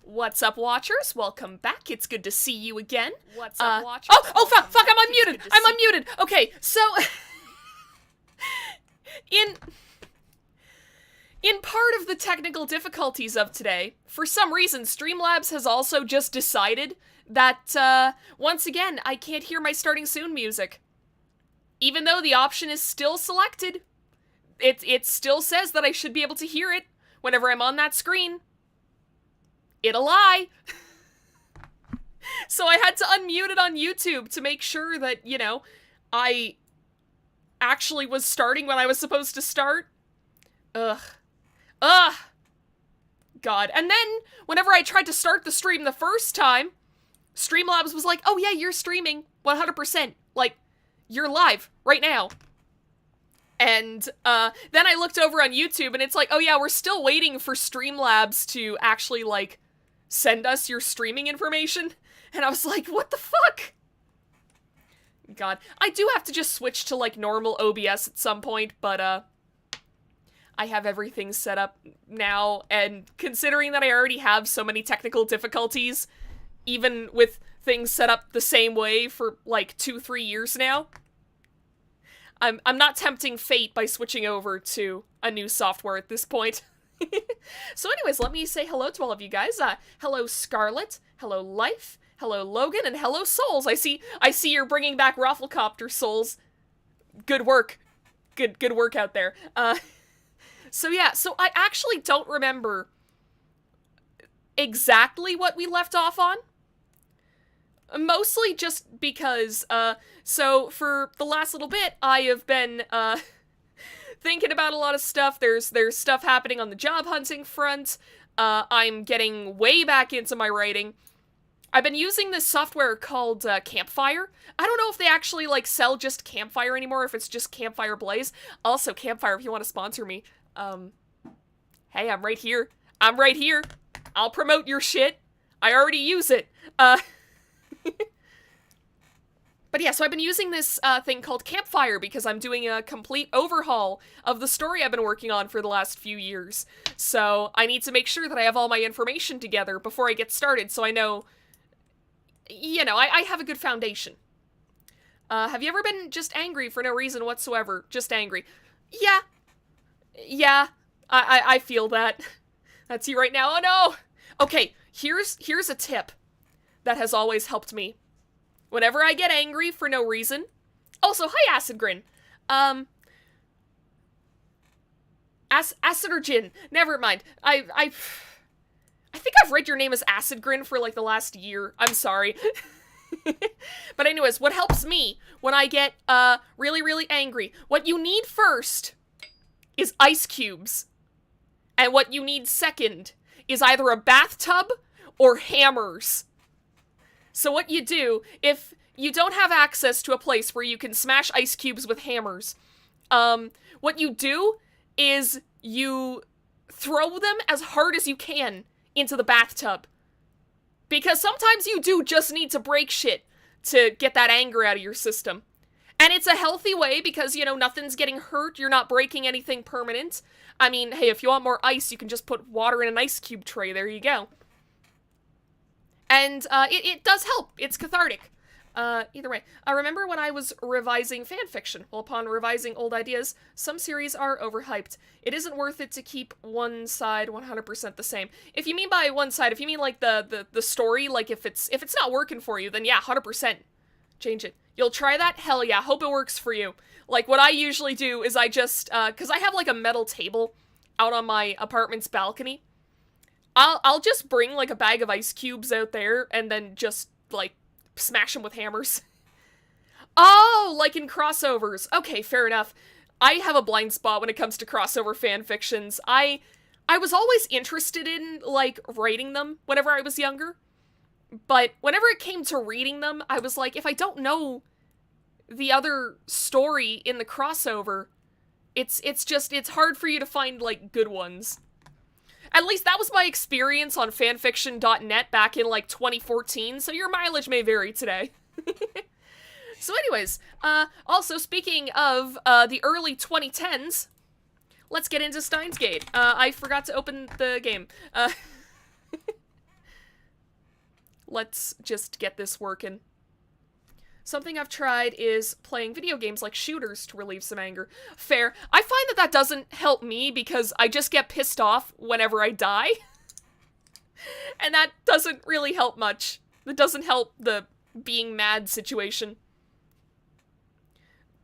What's up, watchers? Welcome back. It's good to see you again. What's up, watchers? Fuck, I'm unmuted. I'm unmuted. Okay, so in part of the technical difficulties of today, for some reason, Streamlabs has also just decided that, once again, I can't hear my starting soon music. Even though the option is still selected, it still says that I should be able to hear it whenever I'm on that screen. It'll lie. So I had to unmute it on YouTube to make sure that, you know, I actually was starting when I was supposed to start. Ugh. God. And then, whenever I tried to start the stream the first time, Streamlabs was like, oh yeah, you're streaming 100%. Like, you're live right now. And then I looked over on YouTube and it's like, oh yeah, we're still waiting for Streamlabs to actually, like, send us your streaming information. And I was like, what the fuck? God. I do have to just switch to, like, normal OBS at some point, but, I have everything set up now, and considering that I already have so many technical difficulties, even with things set up the same way for, like, 2-3 years now, I'm not tempting fate by switching over to a new software at this point. So anyways, let me say hello to all of you guys. Hello Scarlet, hello Life, hello Logan, and hello Souls. I see you're bringing back Rafflecopter, Souls. Good work. Good work out there. So yeah, so I actually don't remember exactly what we left off on. Mostly just because, so for the last little bit, I have been, thinking about a lot of stuff. There's stuff happening on the job hunting front. I'm getting way back into my writing. I've been using this software called, Campfire. I don't know if they actually, like, sell just Campfire anymore, if it's just Campfire Blaze. Also, Campfire, if you want to sponsor me, hey, I'm right here. I'm right here. I'll promote your shit. I already use it. But yeah, so I've been using this thing called Campfire because I'm doing a complete overhaul of the story I've been working on for the last few years. So I need to make sure that I have all my information together before I get started so I know, you know, I have a good foundation. Have you ever been just angry for no reason whatsoever? Just angry? Yeah. Yeah. I feel that. That's you right now. Oh no! Okay, here's a tip that has always helped me. Whenever I get angry for no reason. Also, hi, 𝕊𝕙𝕚𝕤𝕤𝕤. 𝕊𝕙𝕤𝕤𝕤𝕤. Never mind. I think I've read your name as 𝕊𝕙𝕚𝕤𝕤 for, like, the last year. I'm sorry. But anyways, what helps me when I get, really, really angry, what you need first is ice cubes. And what you need second is either a bathtub or hammers. So what you do, if you don't have access to a place where you can smash ice cubes with hammers, what you do is you throw them as hard as you can into the bathtub. Because sometimes you do just need to break shit to get that anger out of your system. And it's a healthy way because, you know, nothing's getting hurt, you're not breaking anything permanent. I mean, hey, if you want more ice, you can just put water in an ice cube tray, there you go. And, it does help. It's cathartic. Either way. I remember when I was revising fanfiction. Well, upon revising old ideas, some series are overhyped. It isn't worth it to keep one side 100% the same. If you mean by one side, if you mean, like, the story, like, if it's not working for you, then yeah, 100%. Change it. You'll try that? Hell yeah, hope it works for you. Like, what I usually do is I just, cause I have, like, a metal table out on my apartment's balcony. I'll just bring, like, a bag of ice cubes out there, and then just, like, smash them with hammers. Oh, like in crossovers. Okay, fair enough. I have a blind spot when it comes to crossover fanfictions. I was always interested in, like, writing them whenever I was younger. But whenever it came to reading them, I was like, if I don't know the other story in the crossover, it's hard for you to find, like, good ones. At least that was my experience on fanfiction.net back in, like, 2014, so your mileage may vary today. So anyways, also speaking of, the early 2010s, let's get into Steins Gate. I forgot to open the game. Let's just get this working. Something I've tried is playing video games like shooters to relieve some anger. Fair. I find that that doesn't help me because I just get pissed off whenever I die. And that doesn't really help much. That doesn't help the being mad situation.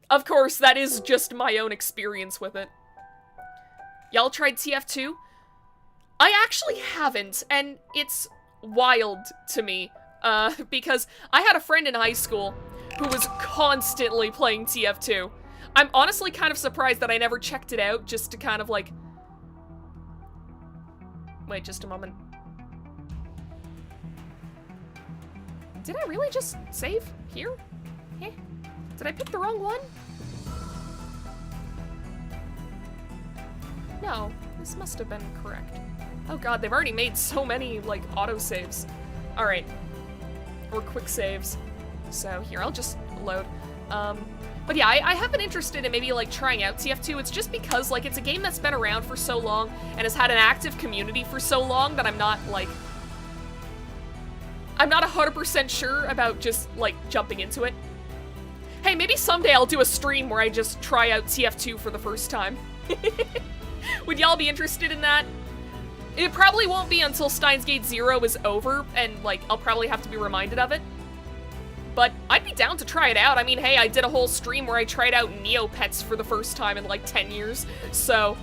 Of course, that is just my own experience with it. Y'all tried TF2? I actually haven't, and it's wild to me. Because I had a friend in high school who was constantly playing TF2. I'm honestly kind of surprised that I never checked it out, just to kind of like... Wait, just a moment. Did I really just save here? Eh? Did I pick the wrong one? No, this must have been correct. Oh god, they've already made so many, like, autosaves. Alright. Or quick saves. So here, I'll just load. But yeah, I have been interested in maybe like trying out TF2. It's just because like it's a game that's been around for so long and has had an active community for so long that I'm not 100% sure about just like jumping into it. Hey, maybe someday I'll do a stream where I just try out TF2 for the first time. Would y'all be interested in that? It probably won't be until Steins Gate 0 is over, and, like, I'll probably have to be reminded of it. But I'd be down to try it out. I mean, hey, I did a whole stream where I tried out Neopets for the first time in, like, 10 years, so...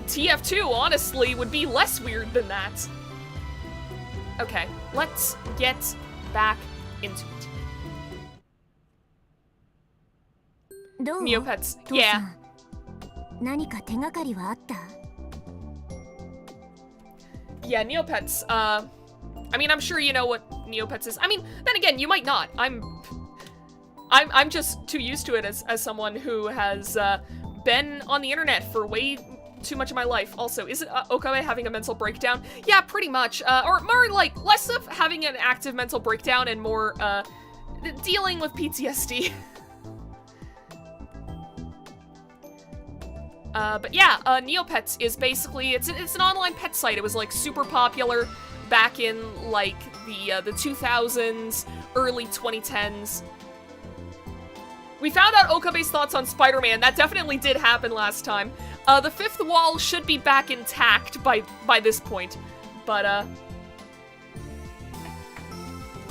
TF2, honestly, would be less weird than that. Okay, let's get back into it. Neopets, yeah. Yeah, Neopets, I mean, I'm sure you know what Neopets is. I mean, then again, you might not. I'm just too used to it as someone who has, been on the internet for way too much of my life. Also, isn't Okabe having a mental breakdown? Yeah, pretty much. Or more, like, less of having an active mental breakdown and more, dealing with PTSD. But yeah, Neopets is basically, it's an online pet site. It was, like, super popular back in, like, the 2000s, early 2010s. We found out Okabe's thoughts on Spider-Man. That definitely did happen last time. The fifth wall should be back intact by this point. But,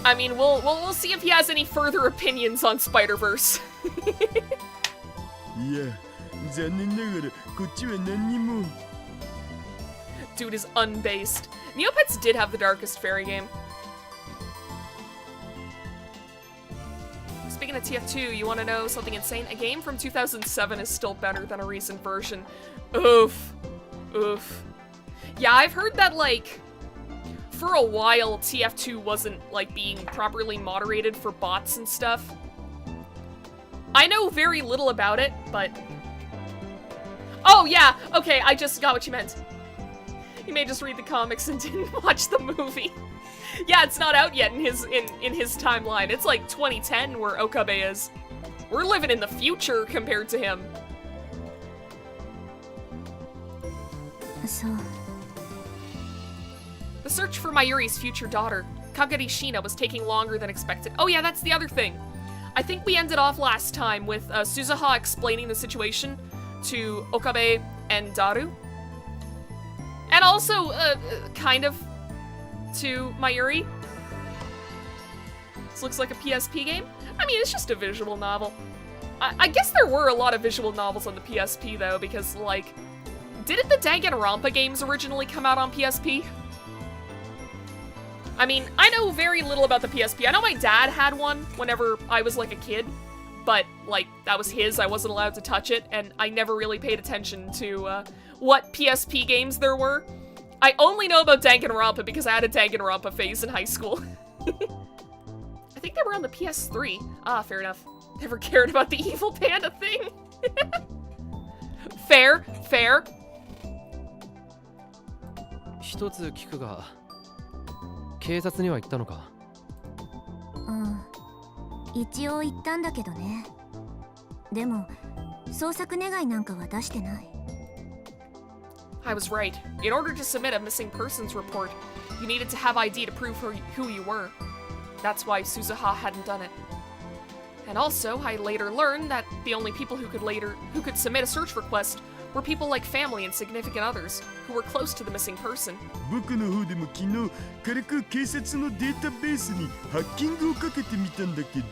I mean, we'll see if he has any further opinions on Spider-Verse. Yeah. Dude is unbased. Neopets did have the darkest fairy game. Speaking of TF2, you want to know something insane? A game from 2007 is still better than a recent version. Oof. Oof. Yeah, I've heard that, like, for a while, TF2 wasn't, like, being properly moderated for bots and stuff. I know very little about it, but... Oh, yeah! Okay, I just got what you meant. You may just read the comics and didn't watch the movie. Yeah, it's not out yet in his timeline. It's like 2010 where Okabe is. We're living in the future compared to him. So... The search for Mayuri's future daughter, Kagari Shina, was taking longer than expected. Oh yeah, that's the other thing. I think we ended off last time with Suzuha explaining the situation to Okabe and Daru. And also, kind of, to Mayuri. This looks like a PSP game. I mean, it's just a visual novel. I guess there were a lot of visual novels on the PSP, though, because, like, didn't the Danganronpa games originally come out on PSP? I mean, I know very little about the PSP. I know my dad had one whenever I was, like, a kid, but, like, that was his. I wasn't allowed to touch it, and I never really paid attention to, what PSP games there were. I only know about Danganronpa because I had a Danganronpa phase in high school. I think they were on the PS3. Ah, fair enough. Never cared about the evil panda thing. Fair, fair. 一つ聞くが、警察には行ったのか？一応言ったんだけどね。でも、捜索願いなんかは出してない。 I was right. In order to submit a missing persons report, You needed to have ID to prove who you were. That's why Suzuha hadn't done it. And also, I later learned that the only people who could submit a search request were people like family and significant others who were close to the missing person. 僕の方でも昨日軽く警察のデータベースにハッキングをかけてみたんだけど、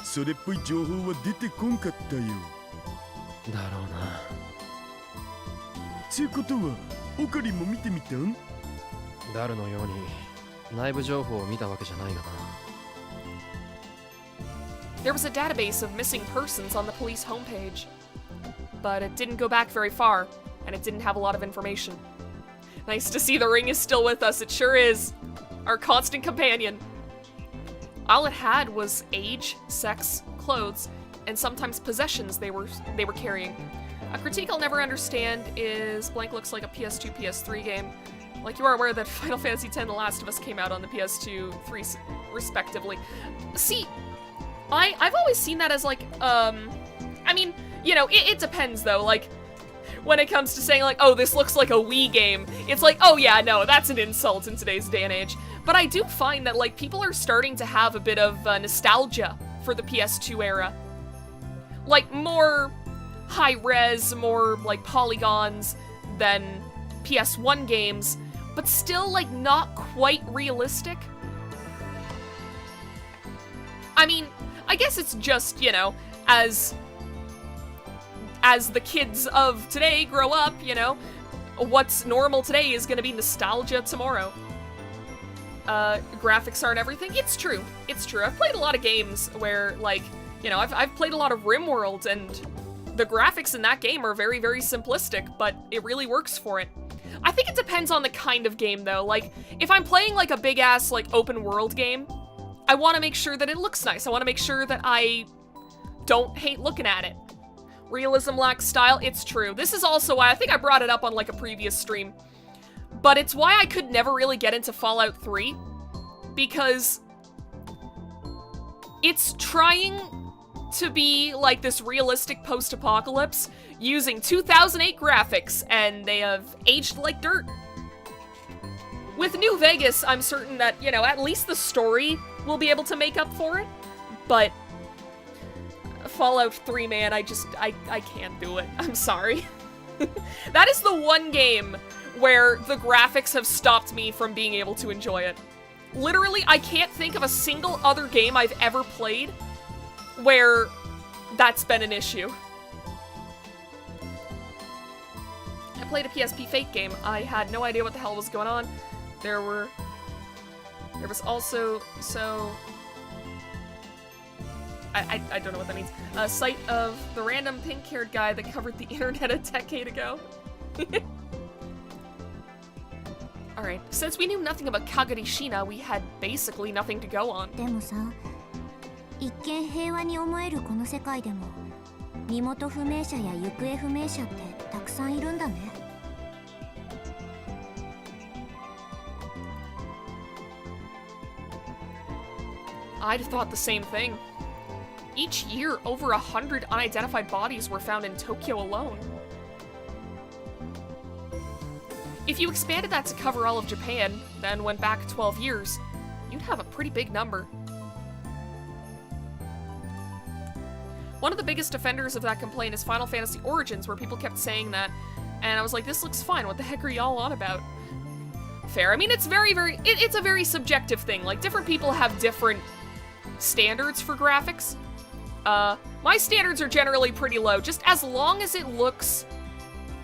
それっぽい情報は出てこんかったよ。だろうな。つうことは、オカリンも見てみたん？ダルのように内部情報を見たわけじゃないがな。There was a database of missing persons on the police homepage, but it didn't go back very far, and it didn't have a lot of information. Nice to see the ring is still with us, it sure is. Our constant companion. All it had was age, sex, clothes, and sometimes possessions they were carrying. A critique I'll never understand is blank looks like a PS2, PS3 game. Like, you are aware that Final Fantasy X The Last of Us came out on the PS2, 3 respectively. See, I've always seen that as like, I mean, you know, it depends though, like, when it comes to saying like, oh, this looks like a Wii game, it's like, oh yeah, no, that's an insult in today's day and age. But I do find that like people are starting to have a bit of nostalgia for the PS2 era. Like more high res, more like polygons than PS1 games, but still like not quite realistic. I mean, I guess it's just, you know, as the kids of today grow up, you know, what's normal today is gonna be nostalgia tomorrow. Graphics aren't everything. It's true. It's true. I've played a lot of games where, like, you know, I've played a lot of RimWorld, and the graphics in that game are very, very simplistic, but it really works for it. I think it depends on the kind of game, though. Like, if I'm playing, like, a big-ass, like, open-world game, I want to make sure that it looks nice. I want to make sure that I don't hate looking at it. Realism lacks style. It's true. This is also why I think I brought it up on, like, a previous stream. But it's why I could never really get into Fallout 3. Because it's trying to be like this realistic post-apocalypse using 2008 graphics, and they have aged like dirt. With New Vegas, I'm certain that, you know, at least the story will be able to make up for it, but Fallout 3, man, I can't do it. I'm sorry. That is the one game where the graphics have stopped me from being able to enjoy it. Literally, I can't think of a single other game I've ever played where that's been an issue. I played a PSP Fate game. I had no idea what the hell was going on. There was also, so... I don't know what that means. A site of the random pink-haired guy that covered the internet a decade ago. Alright, since we knew nothing about Kagarishina, we had basically nothing to go on. でもさ、一見平和に思えるこの世界でも、身元不明者や行方不明者ってたくさんいるんだね。I'd thought the same thing. Each year, over 100 unidentified bodies were found in Tokyo alone. If you expanded that to cover all of Japan, then went back 12 years, you'd have a pretty big number. One of the biggest offenders of that complaint is Final Fantasy Origins, where people kept saying that, and I was like, this looks fine, what the heck are y'all on about? Fair. I mean, it's it's a very subjective thing. Like, different people have different standards for graphics. My standards are generally pretty low, just as long as it looks...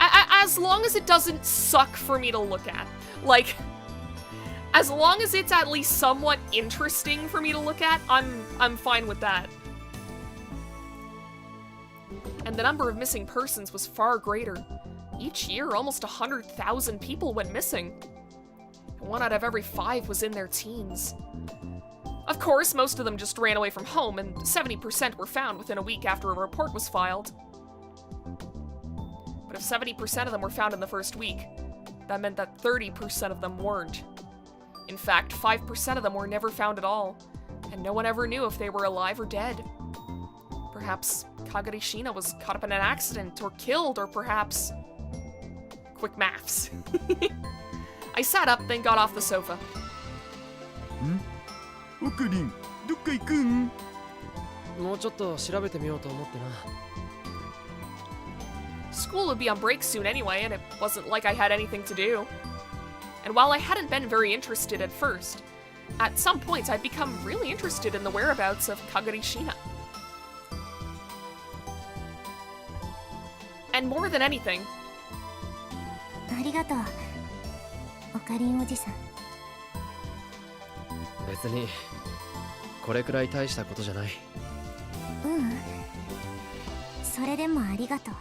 as long as it doesn't suck for me to look at. Like, as long as it's at least somewhat interesting for me to look at, I'm fine with that. And the number of missing persons was far greater. Each year, almost 100,000 people went missing. 1 out of every 5 was in their teens. Of course, most of them just ran away from home, and 70% were found within a week after a report was filed. But if 70% of them were found in the first week, that meant that 30% of them weren't. In fact, 5% of them were never found at all, and no one ever knew if they were alive or dead. Perhaps Kagarishina was caught up in an accident, or killed, or perhaps... Quick maths. I sat up, then got off the sofa. オカリン、どっか行くん？もうちょっと調べてみようと思ってな。 School would be on break soon anyway, and it wasn't like I had anything to do. And while I hadn't been very interested at first, at some point I'd become really interested in the whereabouts of Kagari Shina. And more than anything, ありがとう、オカリンおじさん。別にこれくらい大したことじゃない。ううん、それでもありがとう。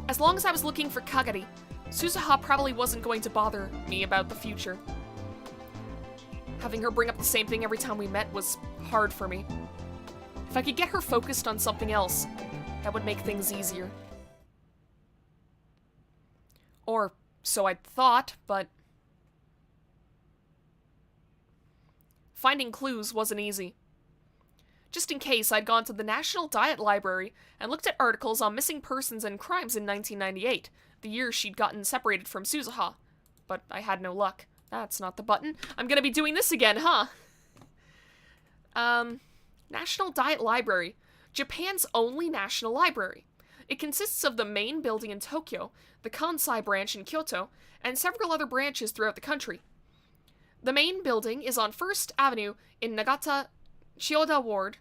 as long as I was looking for Kagari, Suzuha probably wasn't going to bother me about the future. Having her bring up the same thing every time we met was hard for me. If I could get her focused on something else, that would make things easier. Or so I'd thought, but finding clues wasn't easy. Just in case, I'd gone to the National Diet Library and looked at articles on missing persons and crimes in 1998, the year she'd gotten separated from Suzuha. But I had no luck. That's not the button. I'm gonna be doing this again, huh? National Diet Library. Japan's only national library. It consists of the main building in Tokyo, the Kansai branch in Kyoto, and several other branches throughout the country. The main building is on 1st Avenue in Nagata Chiyoda Ward,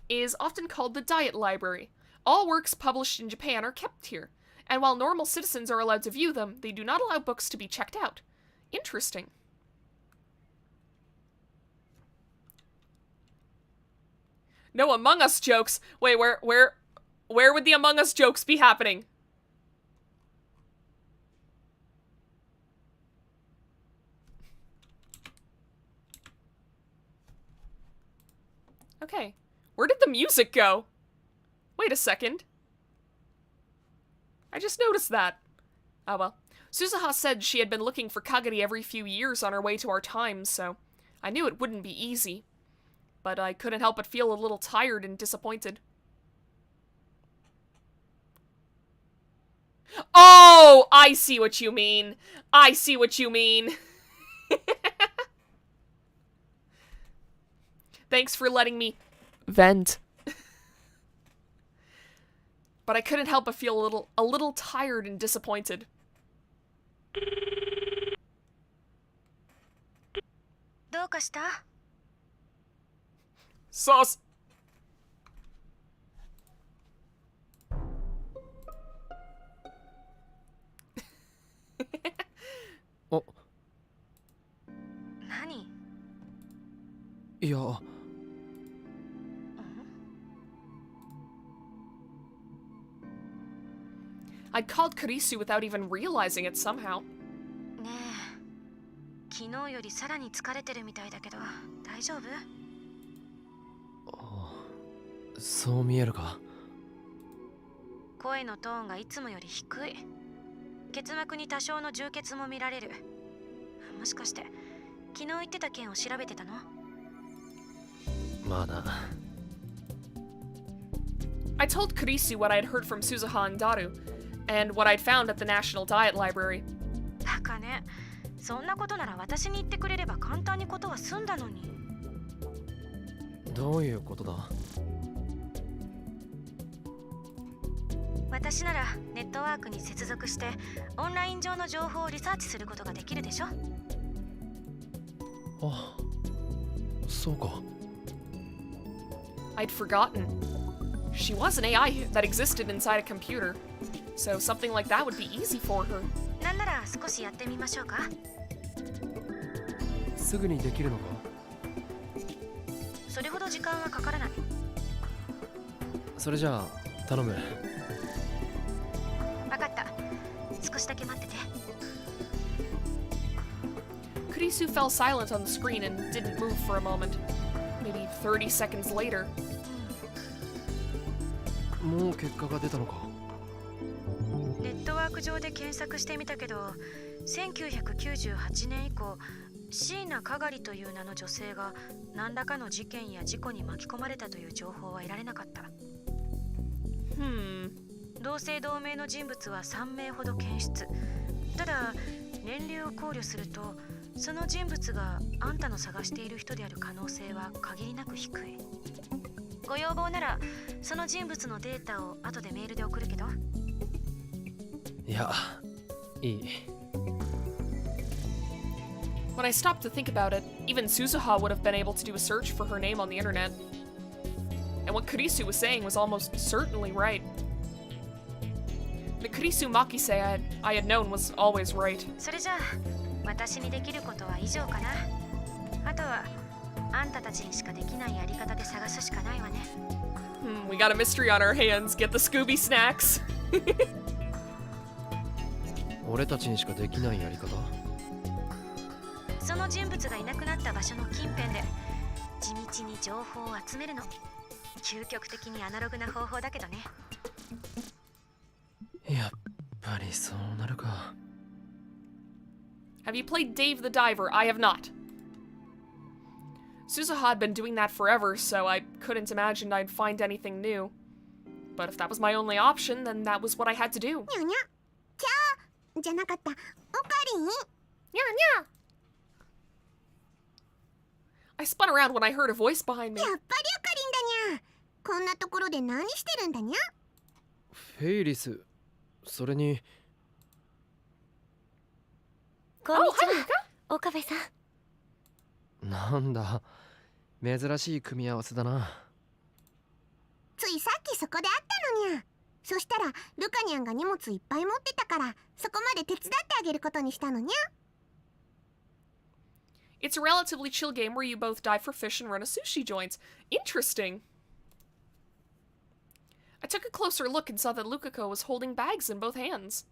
is often called the Diet Library. All works published in Japan are kept here, and while normal citizens are allowed to view them, they do not allow books to be checked out. Interesting. No Among Us jokes. Wait, where would the Among Us jokes be happening? Okay. Where did the music go? Wait a second. I just noticed that. Oh well. Suzuha said she had been looking for Kagari every few years on her way to our times, so I knew it wouldn't be easy. But I couldn't help but feel a little tired and disappointed. Oh, I see what you mean. I see what you mean. Thanks for letting me vent. But I couldn't help but feel a little tired and disappointed. Sauce. Oh. 何？いや。I'd called Kurisu without even realizing it somehow. ねえ、昨日よりさらに疲れてるみたいだけど、大丈夫？そう見えるか。声のトーンがいつもより低い。結膜に多少の充血も見られる。もしかして昨日言ってた件を調べてたの？まあな。I told Kurisu what I'd heard from Suzuha and Daru, and what I'd found at the National Diet Library. バカね。そんなことなら私に言ってくれれば簡単にことは済んだのに。どういうことだ？私ならネットワークに接続してオンライン上の情報をリサーチすることができるでしょ？あ、そうか。I'd forgotten. She was an AI that existed inside a computer, so something like that would be easy for her. なんなら少しやってみましょうか。すぐにできるのか？それほど時間はかからない。それじゃあ頼む。わかった。少しだけ待ってて。Kurisu fell silent on the screen and didn't move for a moment. Maybe 30 seconds later. もう結果が出たのか？ネットワーク上で検索してみたけど、1998年以降、椎名かがりという名の女性が何らかの事件や事故に巻き込まれたという情報は得られなかった。同姓同名の人物は3名ほど検出。ただ、年齢を考慮すると、その人物があんたの探している人である可能性は限りなく低い。ご要望ならその人物のデータを後でメールで送るけど。いや、いい。When I stopped to think about it, even Suzuha would have been able to do a search for her name on the internet. And what Kurisu was saying was almost certainly right. The Kurisu Makise I had known was always right. それじゃあ私にできることは以上かな。あとはあんたたちにしかできないやり方で探すしかないわね。We got a mystery on our hands. Get the Scooby snacks. 俺たちにしかできないやり方。その人物がいなくなった場所の近辺で地道に情報を集めるの。究極的にアナログな方法だけどね。やっぱりそうなるか。Have you played Dave the Diver? I have not. Suzuha had been doing that forever, so I couldn't imagine I'd find anything new. But if that was my only option, then that was what I had to do. にゃにゃキャーじゃなかった。おかりんにゃにゃ I spun around when I heard a voice behind me. やっぱりおかりんだにゃ。こんなところで何してるんだにゃ。フェイリス、それに。こんにち hi, は、岡部さん。なんだ、珍しい組み合わせだな。ついさっきそこで会ったのにゃ。そしたらルカニャンが荷物いっぱい持ってたからそこまで手伝ってあげることにしたのにゃ。It's a relatively chill game where you both dive for fish and run a sushi joint. Interesting. I took a closer look and saw that Lukako was holding bags in both hands.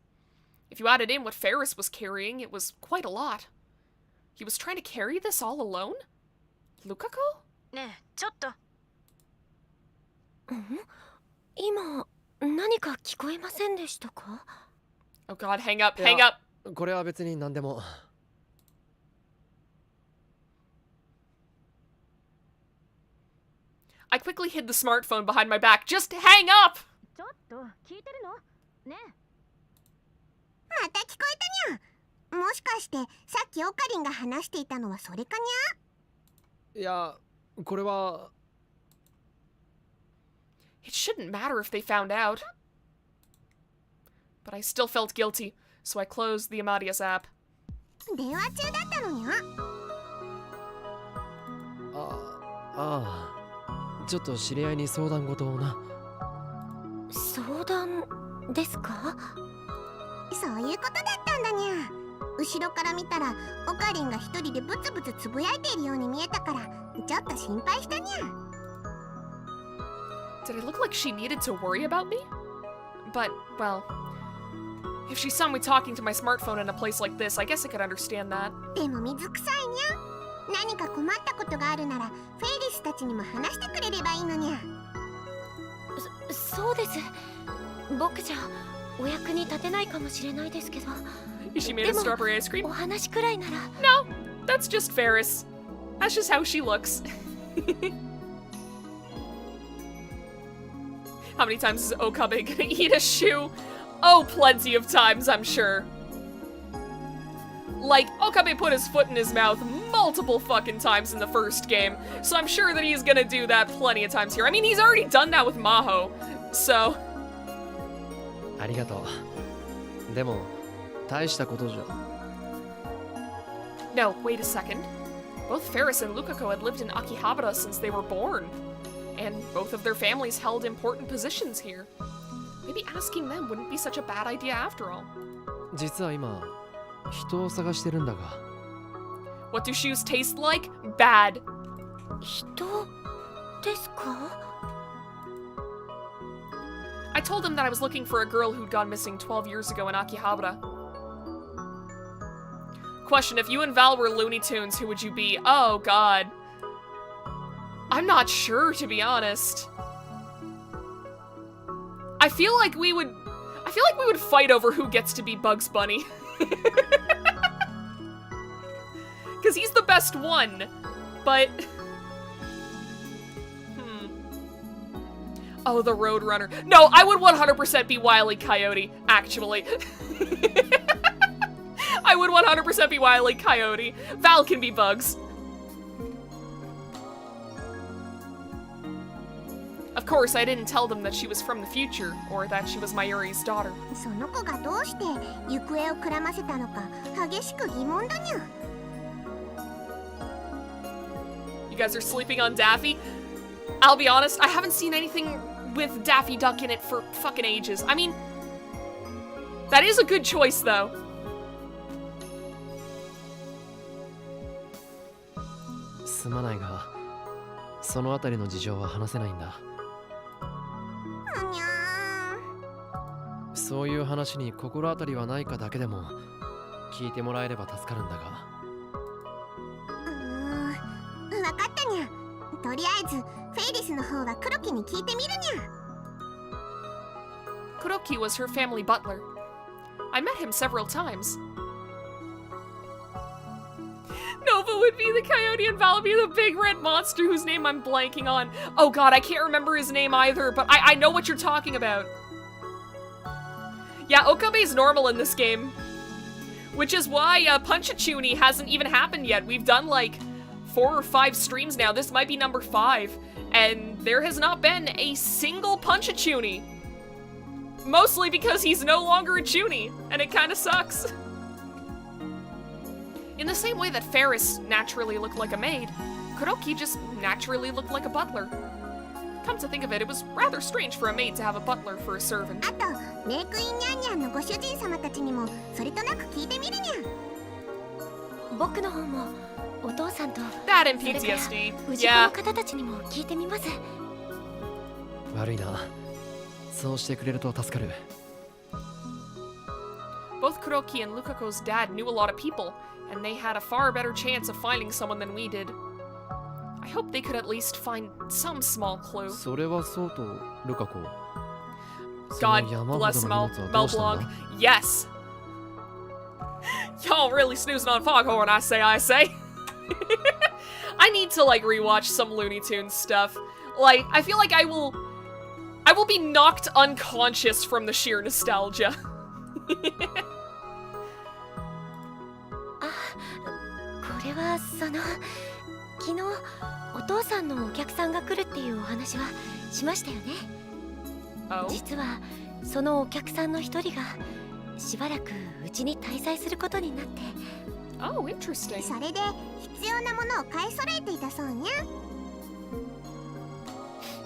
If you added in what Ferris was carrying, it was quite a lot. He was trying to carry this all alone? Lukako? ねえ、ちょっと。今何か聞こえませんでしたか？ Oh god, hang up, いや hang up! これは別に何でも。I quickly hid the smartphone behind my back. Just hang up! ちょっと聞いてるの？ねえ。また聞こえたにゃ。もしかしてさっきオカリンが話していたのはそれかにゃ？いや、これは。It shouldn't matter if they found out. But I still felt guilty, so I closed the Amadius app. 電話中だったのにゃ。ああ、ちょっと知り合いに相談事をな。相談ですか？そういうことだったんだにゃ。後ろから見たらオカリンが一人でブツブツつぶやいているように見えたからちょっと心配したにゃ。Did I look like she needed to worry about me? But, well, if she saw me talking to my smartphone in a place like this, I guess I could understand that. でも水臭いにゃ。何か困ったことがあるならフェイリスたちにも話してくれればいいのにゃ。そうです。僕じゃお役に立てないかもしれないですけど。She made a strawberry ice cream? お話くらいなら。 No, that's just Ferris. That's just how she looks. How many times is Okabe gonna eat a shoe? Oh, plenty of times, I'm sure. Like, Okabe put his foot in his mouth multiple fucking times in the first game, so I'm sure that he's gonna do that plenty of times here. I mean, he's already done that with Maho, so... ありがとう。でも、大したことじゃ。No, wait a second. Both Ferris and Lukako had lived in Akihabara since they were born. And both of their families held important positions here. Maybe asking them wouldn't be such a bad idea after all. 実は今、人を探してるんだが。What do shoes taste like? Bad. 人ですか？ I told him that I was looking for a girl who'd gone missing 12 years ago in Akihabara. Question, if you and Val were Looney Tunes, who would you be? Oh god. I'm not sure, to be honest. I feel like we would fight over who gets to be Bugs Bunny. Because he's the best one. But... Oh, the Roadrunner. No, I would 100% be Wile E. Coyote, actually. I would 100% be Wile E. Coyote. Val can be Bugs. Of course, I didn't tell them that she was from the future, or that she was Mayuri's daughter. その子がどうして行方をくらませたのか激しく疑問だにゃ。 You guys are sleeping on Daffy? I'll be honest, I haven't seen anything with Daffy Duck in it for fucking ages. I mean, that is a good choice, though. すまないが、そのあたりの事情は話せないんだ。にゃそういう話に心当たりはないかだけでも聞いてもらえれば助かるんだが。ーん、わかったにゃ。とりあえずフェイリスの方は黒木に聞いてみるにゃ。 Kuroki was her family butler. I met him several times. Nova would be the coyote and Val would be the big red monster whose name I'm blanking on. Oh god, I can't remember his name either, but I know what you're talking about. Yeah, Okabe's normal in this game. Which is why Punchachuni hasn't even happened yet. We've done like 4 or 5 streams now. This might be number 5. And there has not been a single Punchachuni. Mostly because he's no longer a Chuny, and it kinda sucks. In the same way that Ferris naturally looked like a maid, Kuroki just naturally looked like a butler. Come to think of it, it was rather strange for a maid to have a butler for a servant. あとメイクインニャンニャンのご主人様たちにもそれとなく聞いてみるにゃ。僕の方もお父さんと That and それから PTSD. 氏子 Yeah. の方たちにも聞いてみます。悪いな。そうしてくれると助かる。Both Kuroki and Lukako's dad knew a lot of people, and they had a far better chance of finding someone than we did. I hope they could at least find some small clue. それはそうと、ルカ子。 God その山ほどの bless 荷 Mel 物はどうしたんだ？ Blanc. Yes. Y'all really snoozing on Foghorn, I say. I need to like rewatch some Looney Tunes stuff. Like, I feel like I will be knocked unconscious from the sheer nostalgia. これはその昨日お父さんのお客さんが来るっていうお話はしましたよね。 Oh? 実はそのお客さんの一人がしばらくうちに滞在することになって。 Oh, interesting. それで必要なものを買い揃えていたそうにゃ。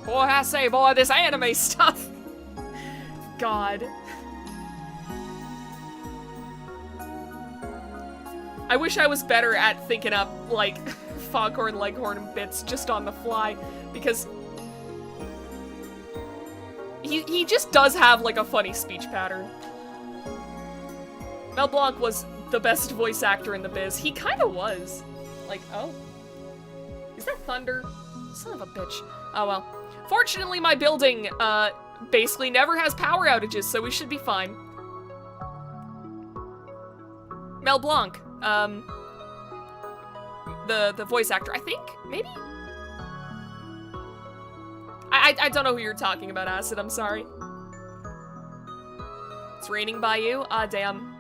Boy, I say, boy, this anime stuff. God. I wish I was better at thinking up, like, Foghorn Leghorn bits just on the fly, because he just does have, like, a funny speech pattern. Mel Blanc was the best voice actor in the biz. He kinda was. Like, oh. Is that thunder? Son of a bitch. Oh well. Fortunately, my building, basically never has power outages, so we should be fine. Mel Blanc, the voice actor, I think? Maybe? I don't know who you're talking about, Acid, I'm sorry. It's raining by you? Ah, damn.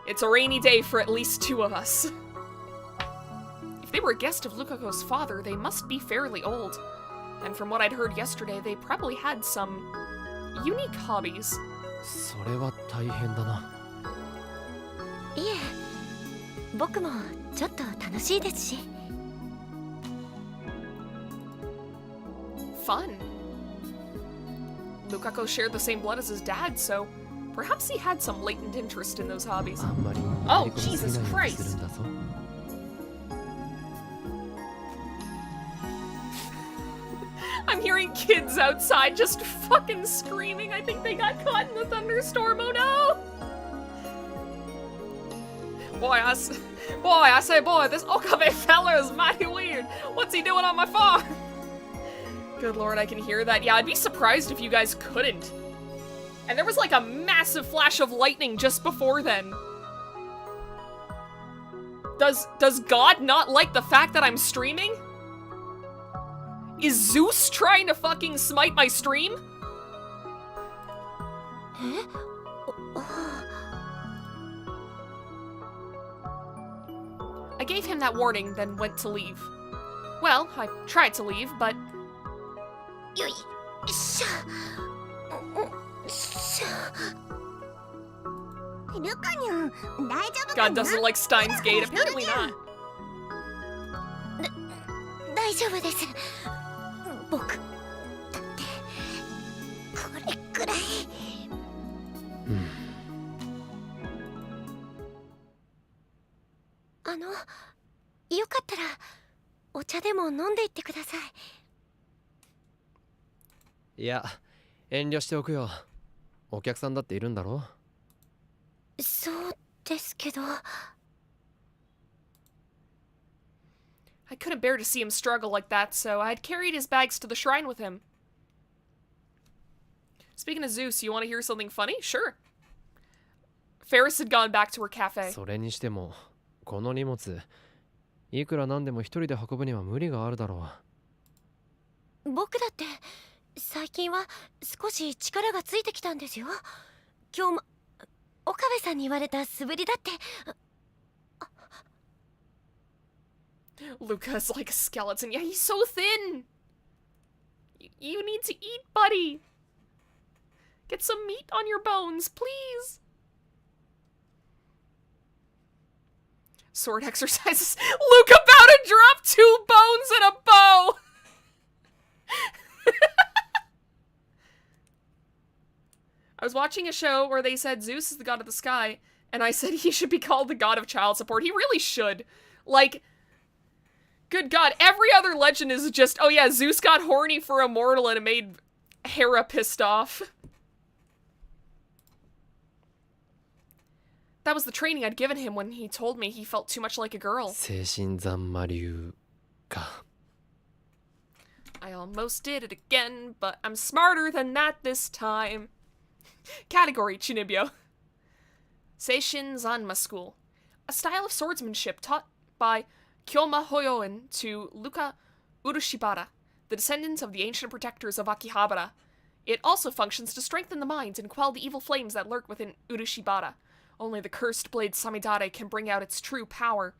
It's a rainy day for at least 2 of us. If they were a guest of Lukako's father, they must be fairly old. And from what I'd heard yesterday, they probably had some unique hobbies. それは大変だな。いえ、僕もちょっと楽しいですし。 Fun. Lukako shared the same blood as his dad, so perhaps he had some latent interest in those hobbies. あんまり Oh, 入り込みすぎ Jesus ないようにす Christ. るんだぞ。 I'm hearing kids outside just fucking screaming. I think they got caught in the thunderstorm. Oh no! Boy, I say, this Okabe fella is mighty weird. What's he doing on my farm? Good lord, I can hear that. Yeah, I'd be surprised if you guys couldn't. And there was like a massive flash of lightning just before then. Does God not like the fact that I'm streaming? Is Zeus trying to fucking smite my stream? え？ gave him that warning, then went to leave. Well, I tried to leave, but... よいしょしょルカニャン大丈夫か God な doesn't like Steins Gate. Apparently not. 大丈夫です僕だってこれくらいよかったらお茶でも飲んでいってください。いや、遠慮しておくよ。お客さんだっているんだろ。そうですけど。I couldn't bear to see him struggle like that, so I had carried his bags to the shrine with him. Speaking of Zeus, you want to hear something funny? Sure. Ferris had gone back to her cafe. それにしても、この荷物、いくらなんでも一人で運ぶには無理があるだろう。僕だって最近は少し力がついてきたんですよ。今日も岡部さんに言われた素振りだって。Luca's like a skeleton. Yeah, he's so thin. You need to eat, buddy. Get some meat on your bones, please. Sword exercises. Luca about to drop 2 bones and a bow. I was watching a show where they said Zeus is the god of the sky, and I said he should be called the god of child support. He really should. Like, good God, every other legend is just, oh yeah, Zeus got horny for a mortal and it made Hera pissed off. That was the training I'd given him when he told me he felt too much like a girl. 精神残魔流か。I almost did it again, but I'm smarter than that this time. Category, Chinibyo. Seishin Zanma School. A style of swordsmanship taught by Kyoma Hoyoen to Luka Urushibara, the descendants of the ancient protectors of Akihabara. It also functions to strengthen the mind and quell the evil flames that lurk within Urushibara. Only the cursed blade Samidare can bring out its true power.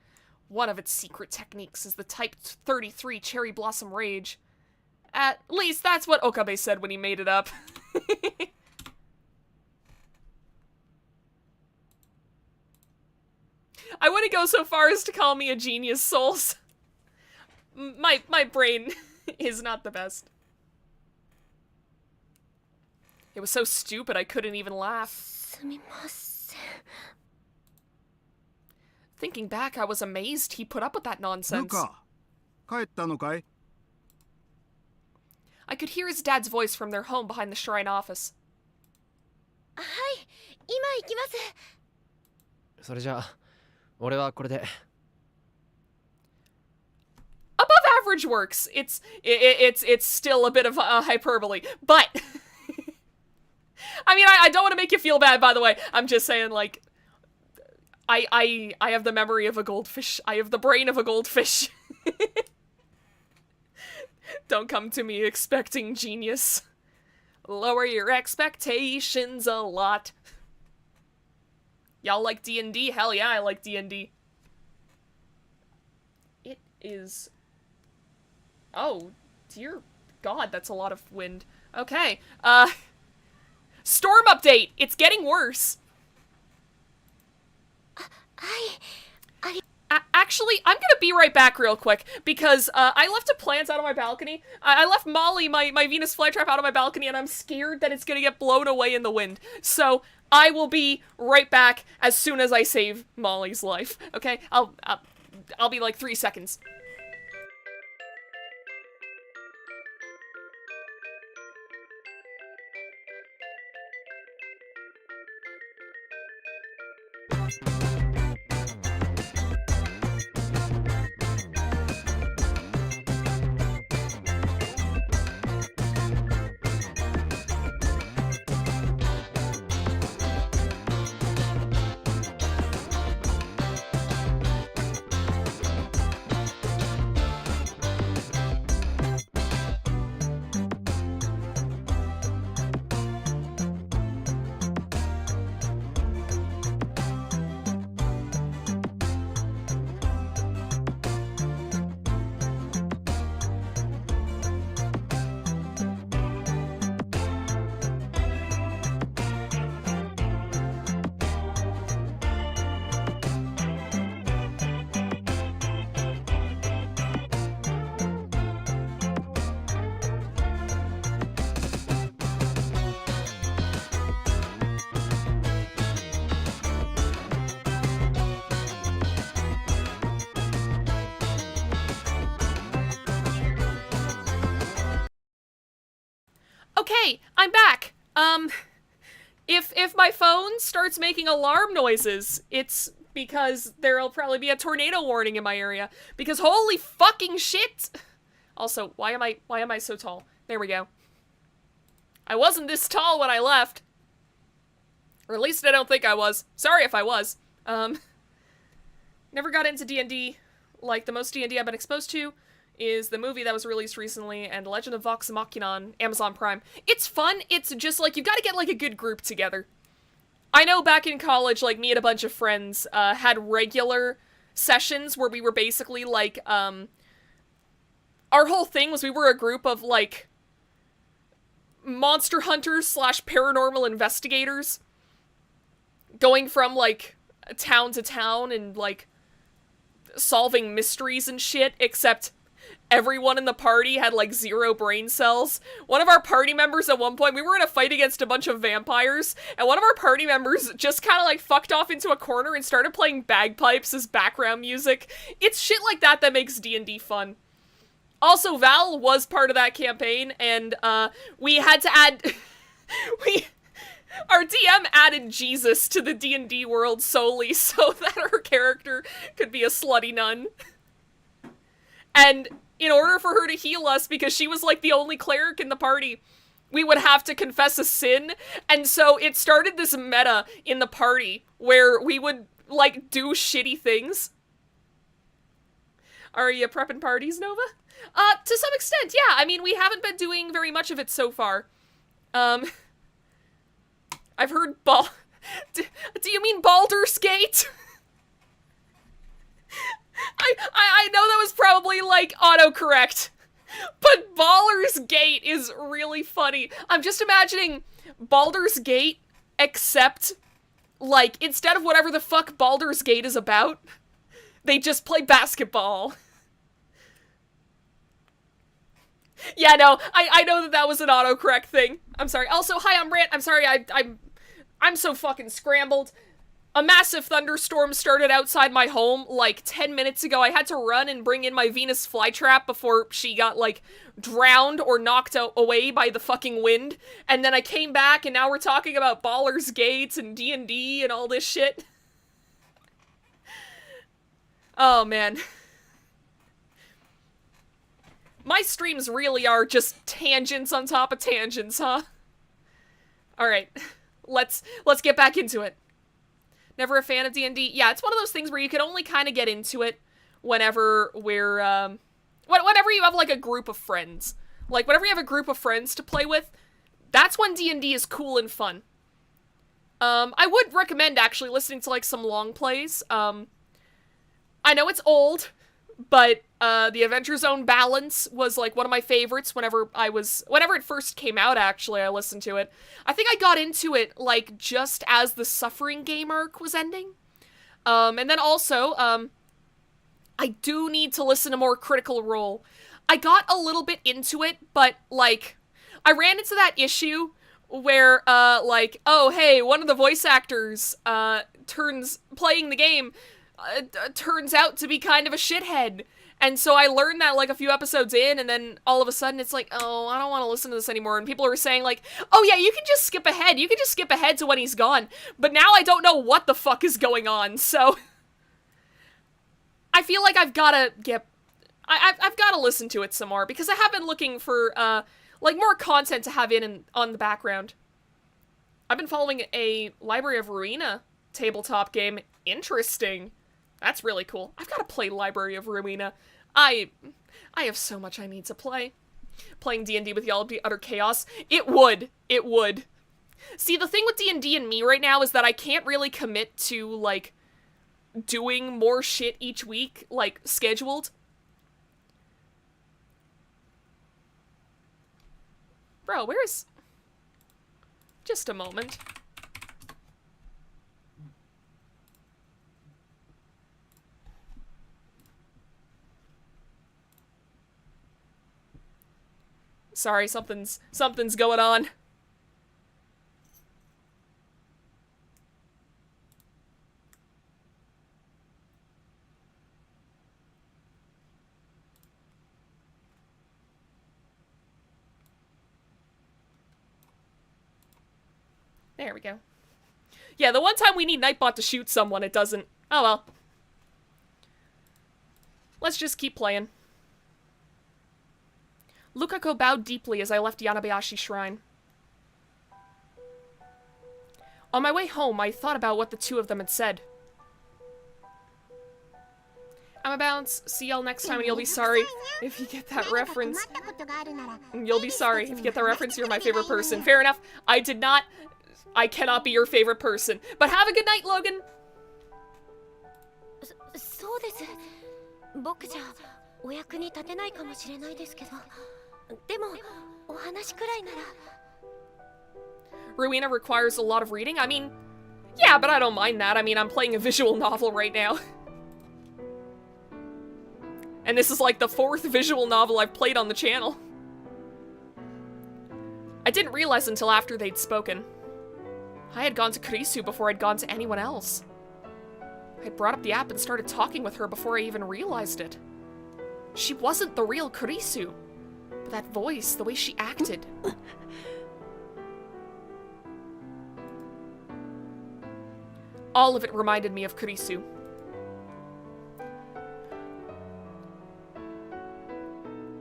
One of its secret techniques is the Type 33 Cherry Blossom Rage. At least that's what Okabe said when he made it up. I wouldn't go so far as to call me a genius, Souls. My brain is not the best. It was so stupid I couldn't even laugh. Thinking back, I was amazed he put up with that nonsense. Luka, 帰ったのかい? I could hear his dad's voice from their home behind the shrine office. はい、今行きます。それじゃあ、俺はこれで。Above average works. It's still a bit of hyperbole, but I mean, I don't want to make you feel bad, by the way. I'm just saying, like, I have the memory of a goldfish. I have the brain of a goldfish. Don't come to me expecting genius. Lower your expectations a lot. Y'all like D&D? Hell yeah, I like D&D. It is... Oh, dear God, that's a lot of wind. Okay, Storm update! It's getting worse. Actually, I'm gonna be right back real quick, because I left a plant out on my balcony. I left Molly, my Venus flytrap, out on my balcony, and I'm scared that it's gonna get blown away in the wind. So, I will be right back as soon as I save Molly's life. Okay? I'll be like 3 seconds. Okay, I'm back. If my phone starts making alarm noises, it's because there'll probably be a tornado warning in my area. Because holy fucking shit! Also, why am I so tall? There we go. I wasn't this tall when I left. Or at least I don't think I was. Sorry if I was. Never got into D&D. Like, the most D&D I've been exposed to is the movie that was released recently, and Legend of Vox Machina on Amazon Prime. It's fun, it's just, like, you've gotta get, like, a good group together. I know back in college, like, me and a bunch of friends, had regular sessions where we were basically, like, our whole thing was we were a group of, like, monster hunters slash paranormal investigators going from, like, town to town and, like, solving mysteries and shit, except everyone in the party had, like, 0 brain cells. One of our party members at one point, we were in a fight against a bunch of vampires, and one of our party members just kind of, like, fucked off into a corner and started playing bagpipes as background music. It's shit like that that makes D&D fun. Also, Val was part of that campaign, and, we had to add... Our DM added Jesus to the D&D world solely so that her character could be a slutty nun. And in order for her to heal us, because she was like the only cleric in the party, we would have to confess a sin. And so it started this meta in the party where we would, like, do shitty things. Are you prepping parties, Nova? To some extent, yeah. I mean, we haven't been doing very much of it so far. I've heard do you mean Baldur's Gate? I know that was probably, like, autocorrect. But Baldur's Gate is really funny. I'm just imagining Baldur's Gate, except, like, instead of whatever the fuck Baldur's Gate is about, they just play basketball. Yeah, no, I know that was an autocorrect thing. I'm sorry. Also, hi, I'm Rant. I'm sorry, I'm so fucking scrambled. A massive thunderstorm started outside my home, like, 10 minutes ago. I had to run and bring in my Venus flytrap before she got, like, drowned or knocked away by the fucking wind. And then I came back, and now we're talking about Baldur's Gate and D&D and all this shit. Oh, man. My streams really are just tangents on top of tangents, huh? Alright, let's get back into it. Never a fan of D&D? Yeah, it's one of those things where you can only kind of get into it whenever we're, whenever you have, like, a group of friends. Like, whenever you have a group of friends to play with, that's when D&D is cool and fun. I would recommend, actually, listening to, like, some long plays. I know it's old, but, the Adventure Zone Balance was, like, one of my favorites whenever it first came out, actually, I listened to it. I think I got into it, like, just as the Suffering Game arc was ending. And then also, I do need to listen to more Critical Role. I got a little bit into it, but, like, I ran into that issue where, like, oh, hey, one of the voice actors, playing the game, turns out to be kind of a shithead. And so I learned that, like, a few episodes in, and then all of a sudden it's like, oh, I don't want to listen to this anymore. And people were saying, like, oh yeah, you can just skip ahead. You can just skip ahead to when he's gone. But now I don't know what the fuck is going on, so... I feel like I've gotta I've gotta listen to it some more, because I have been looking for, like, more content to have on the background. I've been following a Library of Ruina tabletop game. Interesting. That's really cool. I've got to play Library of Ruina. I have so much I need to play. Playing D&D with y'all would be utter chaos. It would. It would. See, the thing with D&D and me right now is that I can't really commit to, like, doing more shit each week, like, scheduled. Bro, where's... Just a moment. Sorry, something's going on. There we go. Yeah, the one time we need Nightbot to shoot someone, it doesn't. Oh well. Let's just keep playing. Lukako bowed deeply as I left Yanabayashi Shrine. On my way home, I thought about what the two of them had said. I'm a bounce. See y'all next time and you'll be sorry if you get that reference. You'll be sorry if you get that reference. You're my favorite person. Fair enough. I cannot be your favorite person. But have a good night, Logan. そうです。僕じゃお役に立てないかもしれないですけど、でもお話くらいなら。Rowena requires a lot of reading. I mean, yeah, but I don't mind that. I mean, I'm playing a visual novel right now. And this is like the 4th visual novel I've played on the channel. I didn't realize until after they'd spoken. I had gone to Kurisu before I'd gone to anyone else. I had brought up the app and started talking with her before I even realized it. She wasn't the real Kurisu. But that voice, the way she acted. All of it reminded me of Kurisu.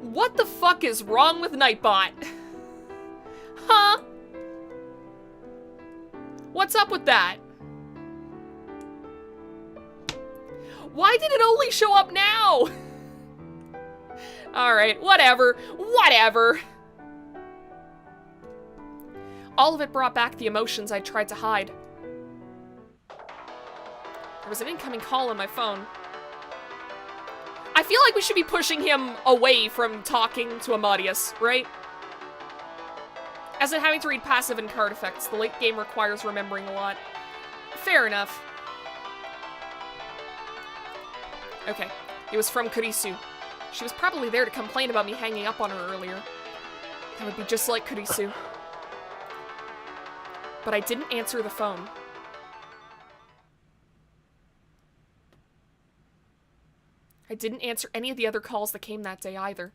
What the fuck is wrong with Nightbot? Huh? What's up with that? Why did it only show up now? Alright, whatever. Whatever. All of it brought back the emotions I tried to hide. There was an incoming call on my phone. I feel like we should be pushing him away from talking to Amadeus, right? As in having to read passive and card effects, the late game requires remembering a lot. Fair enough. Okay, it was from Kurisu. She was probably there to complain about me hanging up on her earlier. That would be just like Kurisu. But I didn't answer the phone. I didn't answer any of the other calls that came that day either.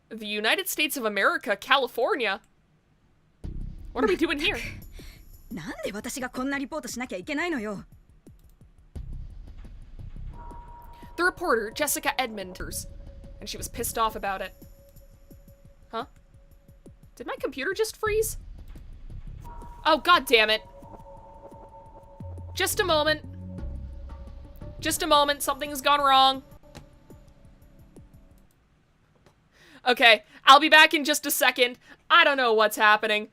The United States of America, California? What are we doing here? なんで私がこんなリポートしなきゃいけないのよ。 The reporter, Jessica Edmonds, and she was pissed off about it. Huh? Did my computer just freeze? Oh, god damn it. Just a moment. Just a moment, something's gone wrong. Okay, I'll be back in just a second. I don't know what's happening.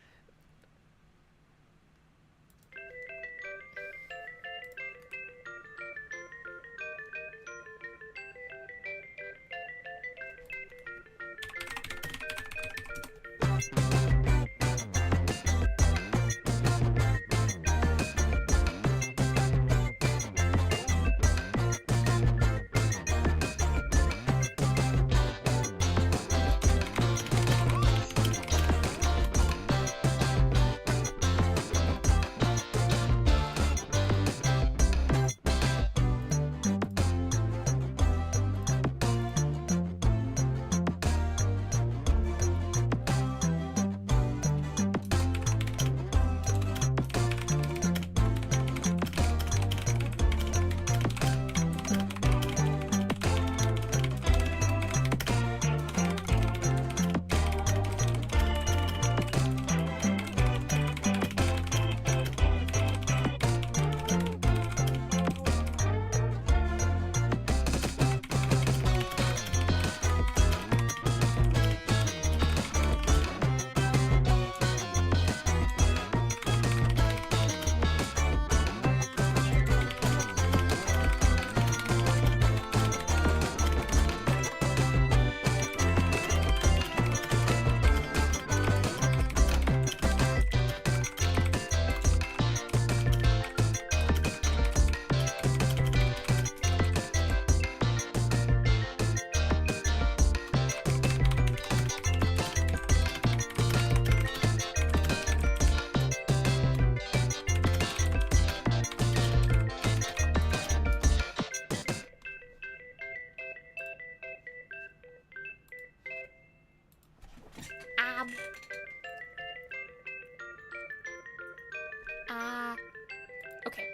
Okay.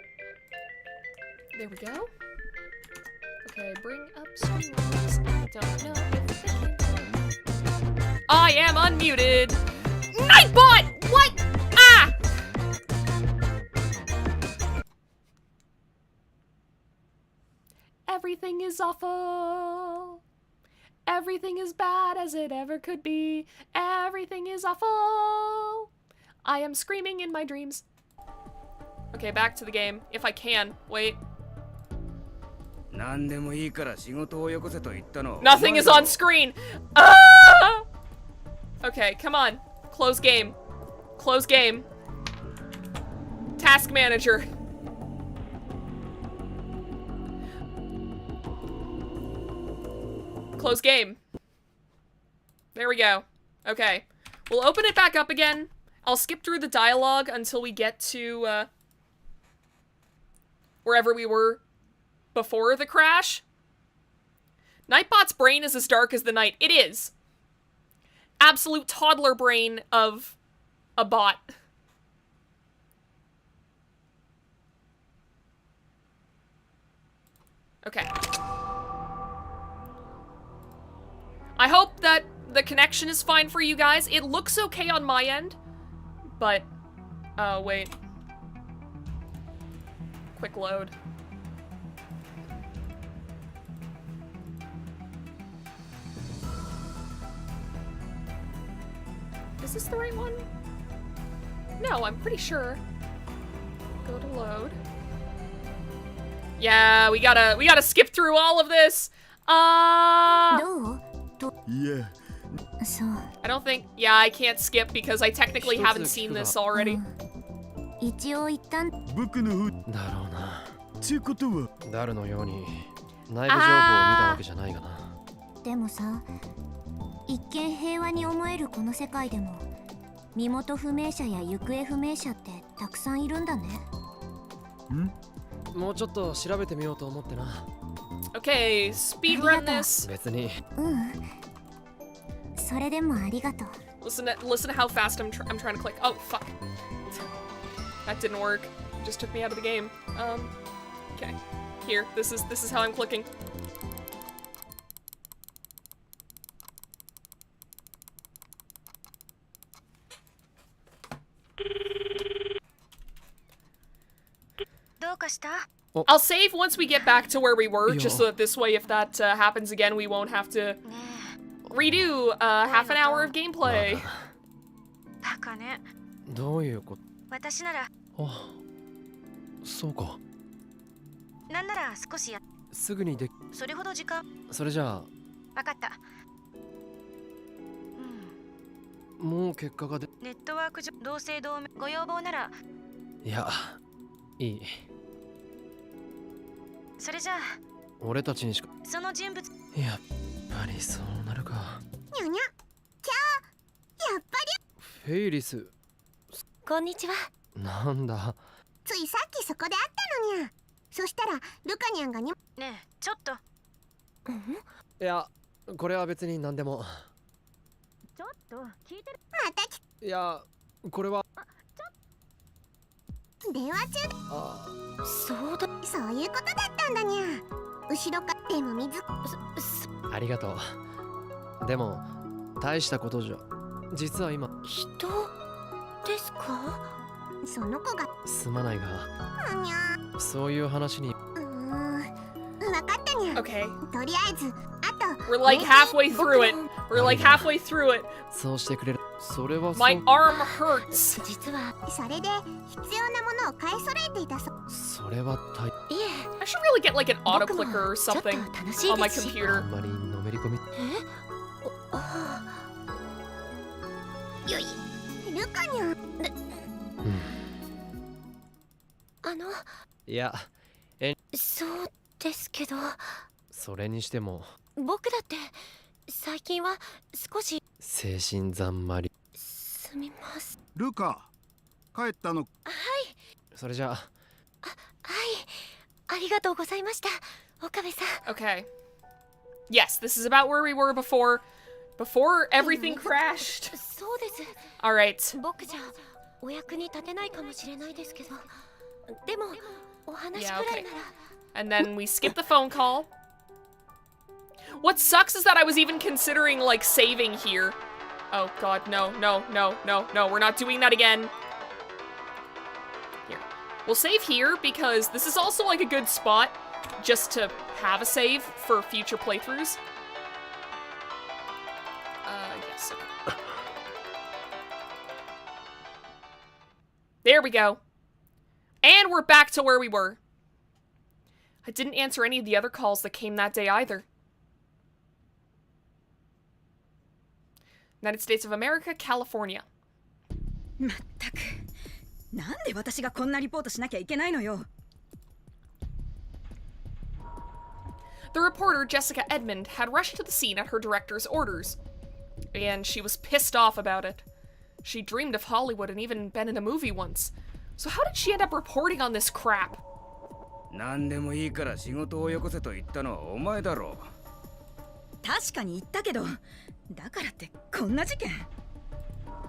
There we go. Okay, bring up streams. I don't know if they can. I am unmuted! Nightbot! What? Ah! Everything is awful. Everything is bad as it ever could be. Everything is awful. I am screaming in my dreams. Okay, back to the game. If I can. Wait. Nothing is on screen. Ah! Okay, come on. Close game. Close game. Task manager. Close game. There we go. Okay. We'll open it back up again. I'll skip through the dialogue until we get to, wherever we were before the crash. Nightbot's brain is as dark as the night. It is. Absolute toddler brain of a bot. Okay. I hope that the connection is fine for you guys. It looks okay on my end, but, wait. Quick load. Is this the right one? No, I'm pretty sure. Go to load. Yeah, we gotta skip through all of this. Yeah. I don't think, yeah, I can't skip because I technically haven't seen this already. 一応一旦僕の方だろうな。ってことはダルのように内部情報を見たわけじゃないがな。でもさ、一見平和に思えるこの世界でも身元不明者や行方不明者ってたくさんいるんだね。もうちょっと調べてみようと思ってな。Okay, speed run this. 別に。それでもありがとう。Listen to how fast I'm trying to click. Oh, fuck. That didn't work. It just took me out of the game. Okay. Here, this is how I'm clicking. I'll save once we get back to where we were, just so that this way, if that happens again, we won't have to redo half an hour of gameplay. バカね。どういうこと？私なら。あ、そうか。なんなら少しや。すぐにで。それほど時間。それじゃあ。わかった。もう結果が出。ネットワーク上同姓同名ご要望なら。いや、いい。それじゃあ。俺たちにしか。その人物。やっぱりそうなるか。にゃにゃ。キャー。やっぱり。フェイリス。こんにちは。なんだ。ついさっきそこで会ったのにゃ。そしたらルカニャンがに。ねえ、ちょっと。いや、これは別に何でも。ちょっと聞いてる。またいや、これは。電話中で。あ、そうだ。そういうことだったんだにゃ。後ろかでも水。ありがとう。でも大したことじゃ。実は今。人ですか？その子が。すまないが。にゃ。そういう話に。わかったにゃ。Okay. とりあえず、あと。We're like halfway through it. We're like halfway through it. そうしてくれる。それは。My arm hurts. 実はそれで必要なものを買い揃えていたそう。それは大。いえ。I should really get like an auto clicker or something on my あ computer. んまりのめり込み。よい。ルカニャン。いや、そうですけど。それにしても。僕だって最近は少し精神ざんまり。すみます。ルカ、帰ったの？はい。それじゃあ。はい。ありがとうございました、岡部さん。Okay. Yes, this is about where we were before. Before everything crashed. そうです。 Alright. 僕じゃお役に立てないかもしれないですけど、でもお話く Yeah, ら okay. いなら。 And then we skip the phone call. What sucks is that I was even considering, like, saving here. Oh god, no, no, no, no, no, we're not doing that again. Here. We'll save here because this is also, like, a good spot just to have a save for future playthroughs. Yes, okay. There we go. And we're back to where we were. I didn't answer any of the other calls that came that day either. United States of America, California. まったく、なんで私がこんなリポートしなきゃいけないのよ。The reporter, Jessica Edmond, had rushed to the scene at her director's orders, and she was pissed off about it. She dreamed of Hollywood and even been in a movie once. So how did she end up reporting on this crap? 何でもいいから仕事をよこせと言ったのはお前だろう。確かに言ったけど、だからってこんな事件。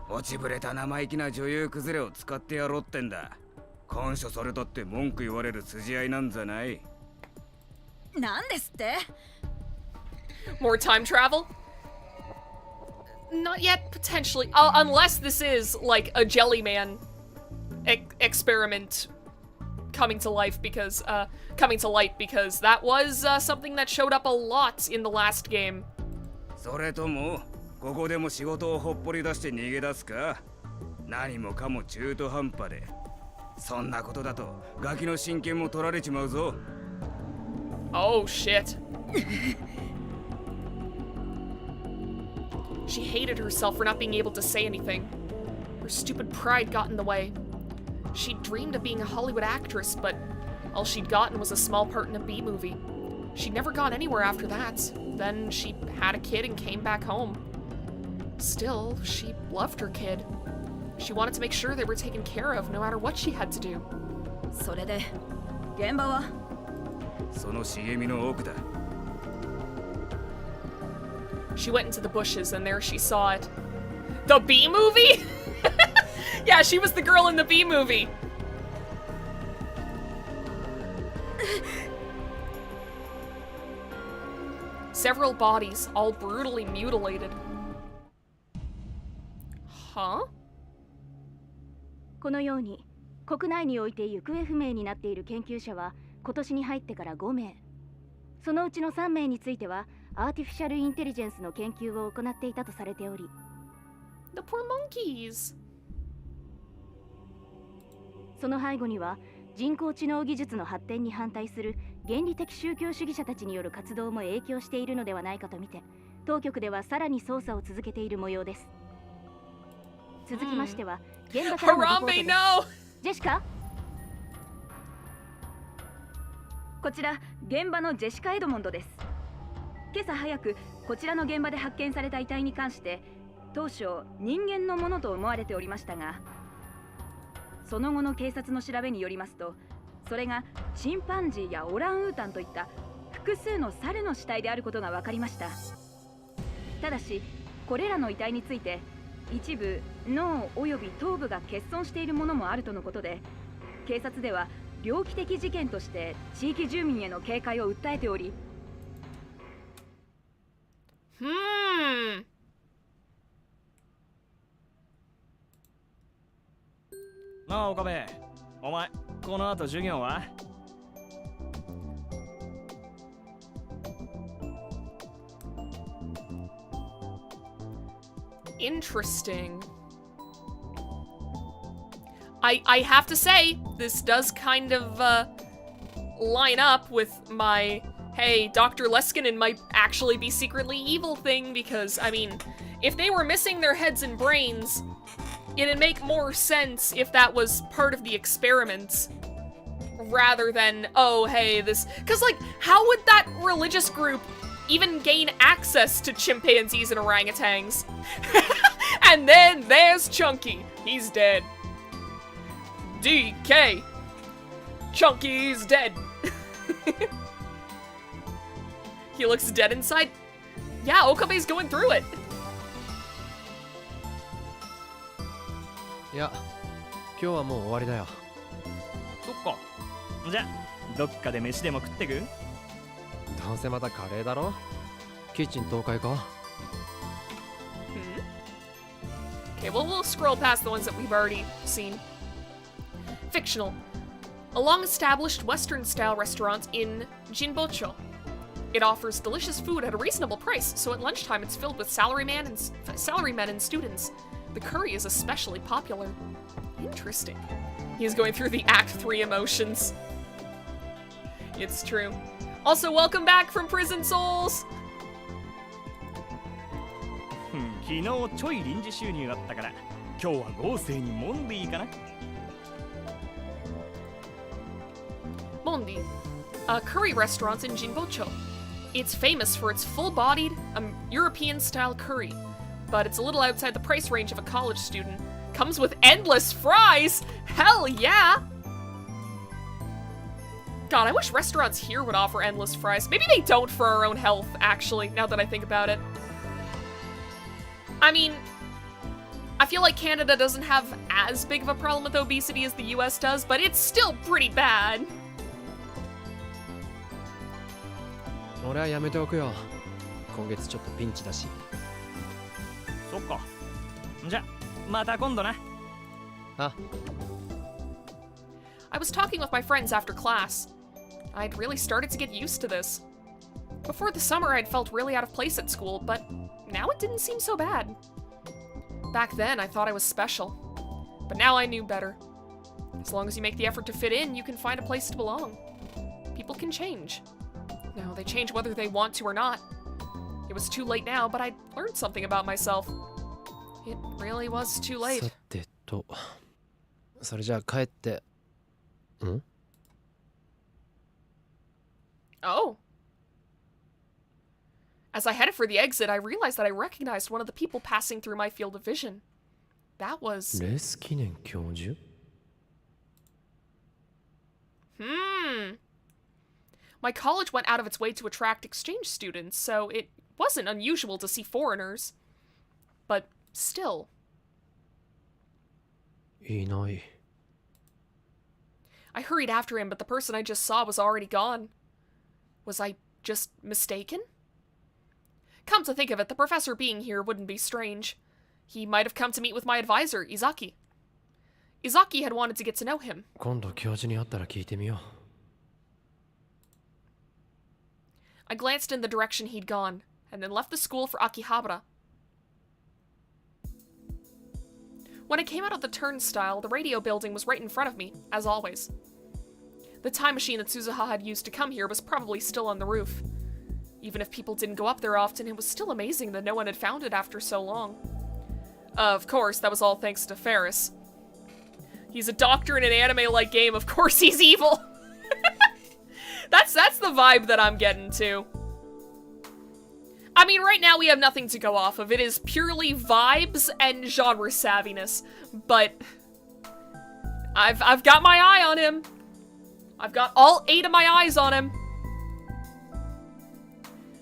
落ちぶれた生意気な女優崩れを使ってやろうってんだ。感謝されたって文句言われる筋合いなんざない。なんですって？ More time travel? Not yet, potentially. Unless this is, like, a Jellyman experiment coming to life because, coming to light because that was, something that showed up a lot in the last game. それとも、ここでも仕事をほっぽり出して逃げ出すか？何もかも中途半端で。そんなことだと、ガキの親権も取られちまうぞ。Oh, shit. She hated herself for not being able to say anything. Her stupid pride got in the way. She'd dreamed of being a Hollywood actress, but all she'd gotten was a small part in a B movie. She'd never gone anywhere after that. Then she had a kid and came back home. Still, she loved her kid. She wanted to make sure they were taken care of no matter what she had to do. それで、現場は？その茂みの奥だ。She went into the bushes and there she saw it. The B movie? Yeah, she was the girl in the B movie. Several bodies, all brutally mutilated. Huh? このように国内において行方不明になっている研究者は今年に入ってから5名。そのうちの3名についてはアーティフィシャルインテリジェンスの研究を行っていたとされており、 The poor monkeys. その背後には人工知能技術の発展に反対する原理的宗教主義者たちによる活動も影響しているのではないかとみて、当局ではさらに捜査を続けている模様です。続きましては、現場からのリポートです。 Harambe, no! ジェシカ、こちら現場のジェシカ・エドモンドです。今朝早くこちらの現場で発見された遺体に関して当初人間のものと思われておりましたが、その後の警察の調べによりますと、それがチンパンジーやオランウータンといった複数の猿の死体であることが分かりました。ただしこれらの遺体について一部脳および頭部が欠損しているものもあるとのことで、警察では猟奇的事件として地域住民への警戒を訴えており、なあ岡部、お前この後授業は？ Interesting. I have to say, this does kind of line up with my, hey, Dr. Leskinen might actually be secretly evil thing, because, I mean, if they were missing their heads and brains, it'd make more sense if that was part of the experiments, rather than, oh, hey, this... Because, like, how would that religious group even gain access to chimpanzees and orangutans? And then there's Chunky. He's dead. DK. Chunky's dead. He looks dead inside. Yeah, Okabe's going through it. いや、今日はもう終わりだよ。そっか。じゃどっかで飯でも食ってく？どうせまたカレーだろ。キッチン倒壊か。Okay, well, we'll scroll past the ones that we've already seen. Fictional. A long-established Western-style restaurant in 𝕊𝕙𝕤𝕤𝕤𝕤. It offers delicious food at a reasonable price, so at lunchtime it's filled with salarymen and students. The curry is especially popular. Interesting. He's going through the Act 3 emotions. It's true. Also, welcome back from Prison Souls! 昨日ちょい臨時収入あったから今日は豪勢にモンディかな。Mondi, a curry restaurant in 𝕊𝕙𝕤𝕤𝕤. It's famous for its full-bodied, European-style curry, but it's a little outside the price range of a college student. Comes with endless fries! Hell yeah! God, I wish restaurants here would offer endless fries. Maybe they don't for our own health, actually, now that I think about it. I mean, I feel like Canada doesn't have as big of a problem with obesity as the US does, but it's still pretty bad. 俺はやめておくよ。今月ちょっとピンチだし。そっか。じゃまた今度な。あ。I was talking with my friends after class. I'd really started to get used to this. Before the summer, I'd felt really out of place at school, but now it didn't seem so bad. Back then, I thought I was special. But now I knew better. As long as you make the effort to fit in, you can find a place to belong. People can change. No, they change whether they want to or not. It was too late now, but I'd learned something about myself. It really was too late. さてと、それじゃあ帰って。ん？ Oh. As I headed for the exit, I realized that I recognized one of the people passing through my field of vision. That was... 𝕊𝕐𝕚𝕐𝕤𝕤教授? My college went out of its way to attract exchange students, so it wasn't unusual to see foreigners. But still. いない。I hurried after him, but the person I just saw was already gone. Was I just mistaken? Come to think of it, the professor being here wouldn't be strange. He might have come to meet with my advisor, Izaki. Izaki had wanted to get to know him. 今度教授に会ったら聞いてみよう。I glanced in the direction he'd gone, and then left the school for Akihabara. When I came out of the turnstile, the radio building was right in front of me, as always. The time machine that Suzuha had used to come here was probably still on the roof. Even if people didn't go up there often, it was still amazing that no one had found it after so long. Of course, that was all thanks to Ferris. He's a doctor in an anime-like game, of course he's evil! That's the vibe that I'm getting to. I mean, right now we have nothing to go off of. It is purely vibes and genre savviness. But I've got my eye on him. I've got all 8 of my eyes on him.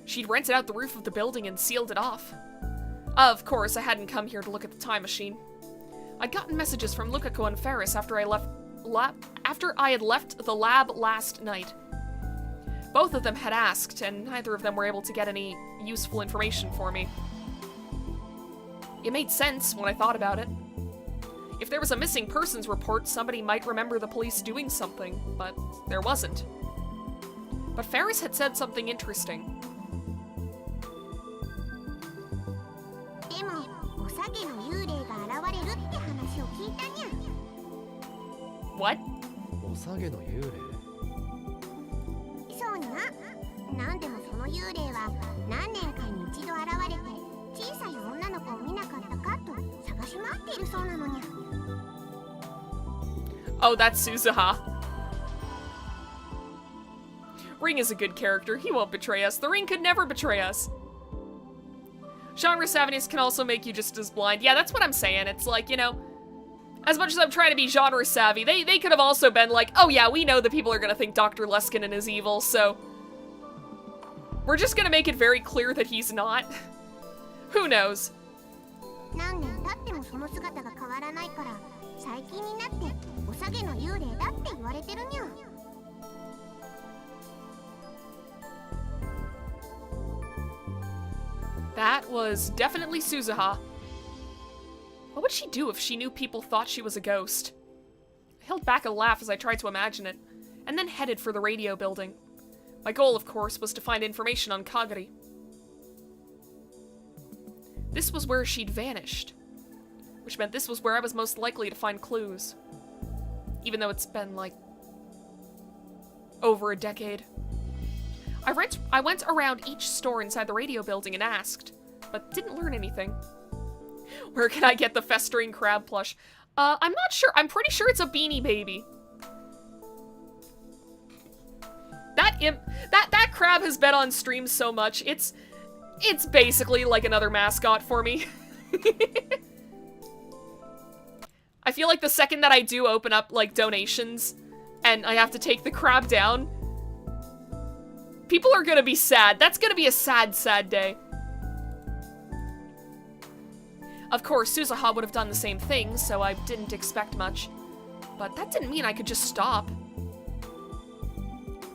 She'd rented out the roof of the building and sealed it off. Of course, I hadn't come here to look at the time machine. I'd gotten messages from Lukako and Ferris after I had left the lab last night. Both of them had asked, and neither of them were able to get any useful information for me. It made sense when I thought about it. If there was a missing persons report, somebody might remember the police doing something, but there wasn't. But Ferris had said something interesting. What? おさげの幽霊。そうにゃ。なんでもその幽霊は何年かに一度現れて小さい女の子を見なかったかと探し回っているそうなのにゃ。Oh, that's Suzuha. Ring is a good character. He won't betray us. The Ring could never betray us. Genre savviness can also make you just as blind. Yeah, that's what I'm saying. It's like, you know, as much as I'm trying to be genre savvy, they could have also been like, oh yeah, we know that people are gonna think Dr. 𝕊𝕐𝕚𝕤𝕤 is evil, so we're just gonna make it very clear that he's not. Who knows? 何年経ってもその姿が変わらないからおさげの幽霊だって言われてるにゃ。That was definitely Suzuha. What would she do if she knew people thought she was a ghost? I held back a laugh as I tried to imagine it, and then headed for the radio building. My goal, of course, was to find information on Kagari. This was where she'd vanished, which meant this was where I was most likely to find clues. Even though it's been, like, over a decade. I went around each store inside the radio building and asked, but didn't learn anything. Where can I get the festering crab plush? I'm not sure. I'm pretty sure it's a Beanie Baby. That crab has been on stream so much. It's basically like another mascot for me. I feel like the second that I do open up, like, donations, and I have to take the crab down, people are gonna be sad. That's gonna be a sad, sad day. Of course, Suzuha would have done the same thing, so I didn't expect much. But that didn't mean I could just stop.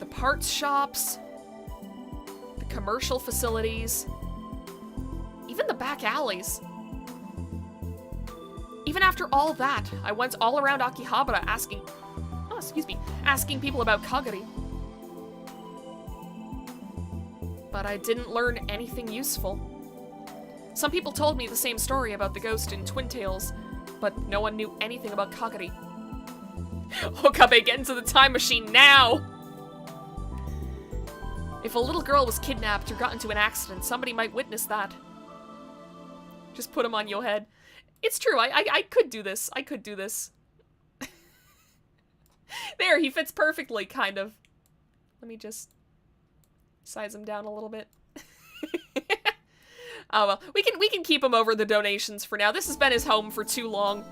The parts shops, the commercial facilities, even the back alleys. Even after all that, I went all around Akihabara asking people about Kagari. But I didn't learn anything useful. Some people told me the same story about the ghost in Twin Tales, but no one knew anything about Kagari. Okabe, get into the time machine now! If a little girl was kidnapped or got into an accident, somebody might witness that. Just put him on your head. It's true, I could do this. I could do this. There, he fits perfectly, kind of. Let me just size him down a little bit. Oh well, we can keep him over the donations for now. This has been his home for too long.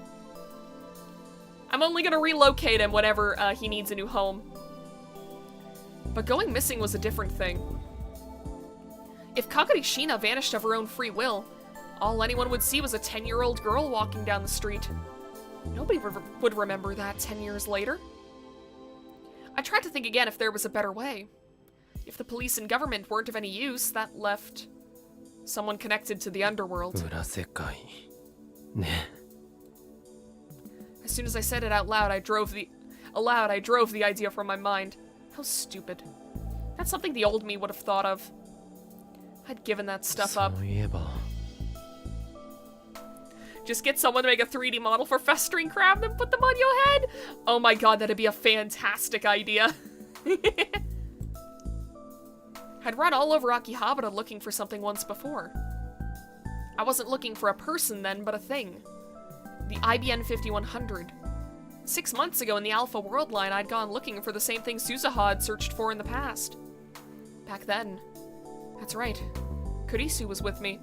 I'm only gonna relocate him whenever he needs a new home. But going missing was a different thing. If Kagari Shina vanished of her own free will, all anyone would see was a 10-year-old girl walking down the street. Nobody would remember that 10 years later. I tried to think again if there was a better way. If the police and government weren't of any use, that left someone connected to the underworld. As soon as I said it out loud, I drove the idea from my mind. How stupid. That's something the old me would have thought of. I'd given that stuff up. Just get someone to make a 3D model for Festering Crab, then put them on your head? Oh my god, that'd be a fantastic idea. I'd run all over Akihabara looking for something once before. I wasn't looking for a person then, but a thing. The IBN 5100. 6 months ago in the Alpha World line, I'd gone looking for the same thing Suzuha had searched for in the past. Back then. That's right. Kurisu was with me.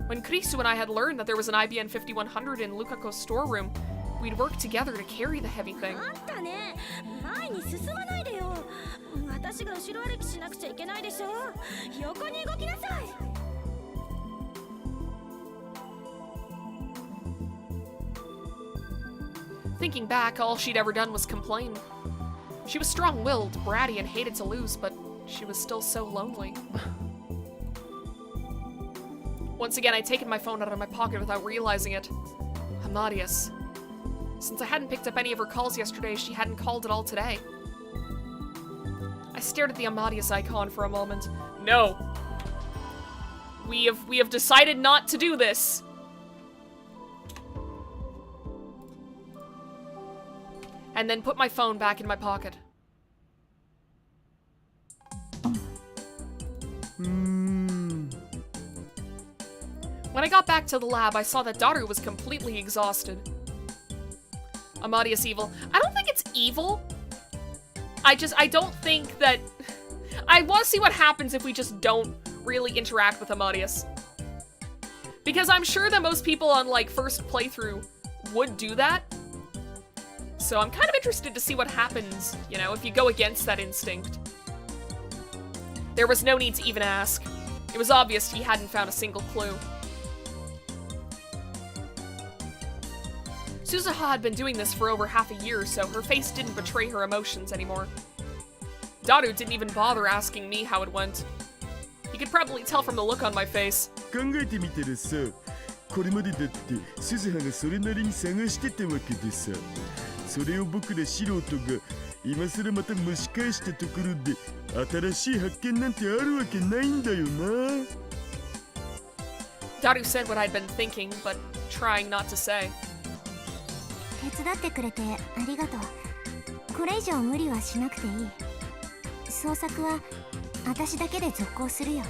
When Kurisu and I had learned that there was an IBN 5100 in Lukako's storeroom, we'd worked together to carry the heavy thing. Thinking back, all she'd ever done was complain. She was strong-willed, bratty, and hated to lose, but she was still so lonely. Once again, I'd taken my phone out of my pocket without realizing it. Amadeus. Since I hadn't picked up any of her calls yesterday, she hadn't called at all today. I stared at the Amadeus icon for a moment. No. We have decided not to do this. And then put my phone back in my pocket. When I got back to the lab, I saw that Daru was completely exhausted. Amadeus evil. I don't think it's evil. I don't think that... I want to see what happens if we just don't really interact with Amadeus. Because I'm sure that most people on, like, first playthrough would do that. So I'm kind of interested to see what happens, you know, if you go against that instinct. There was no need to even ask. It was obvious he hadn't found a single clue. Suzuha had been doing this for over half a year, so her face didn't betray her emotions anymore. Daru didn't even bother asking me how it went. He could probably tell from the look on my face. 考えてみたらさ、これまでだって鈴葉がそれなりに探してたわけでさ、それを僕ら素人が今更また蒸し返したところで新しい発見なんてあるわけないんだよな。Daru said what I'd been thinking, but trying not to say. 手伝ってくれてありがとう。これ以上無理はしなくていい。捜索は私だけで続行するよ。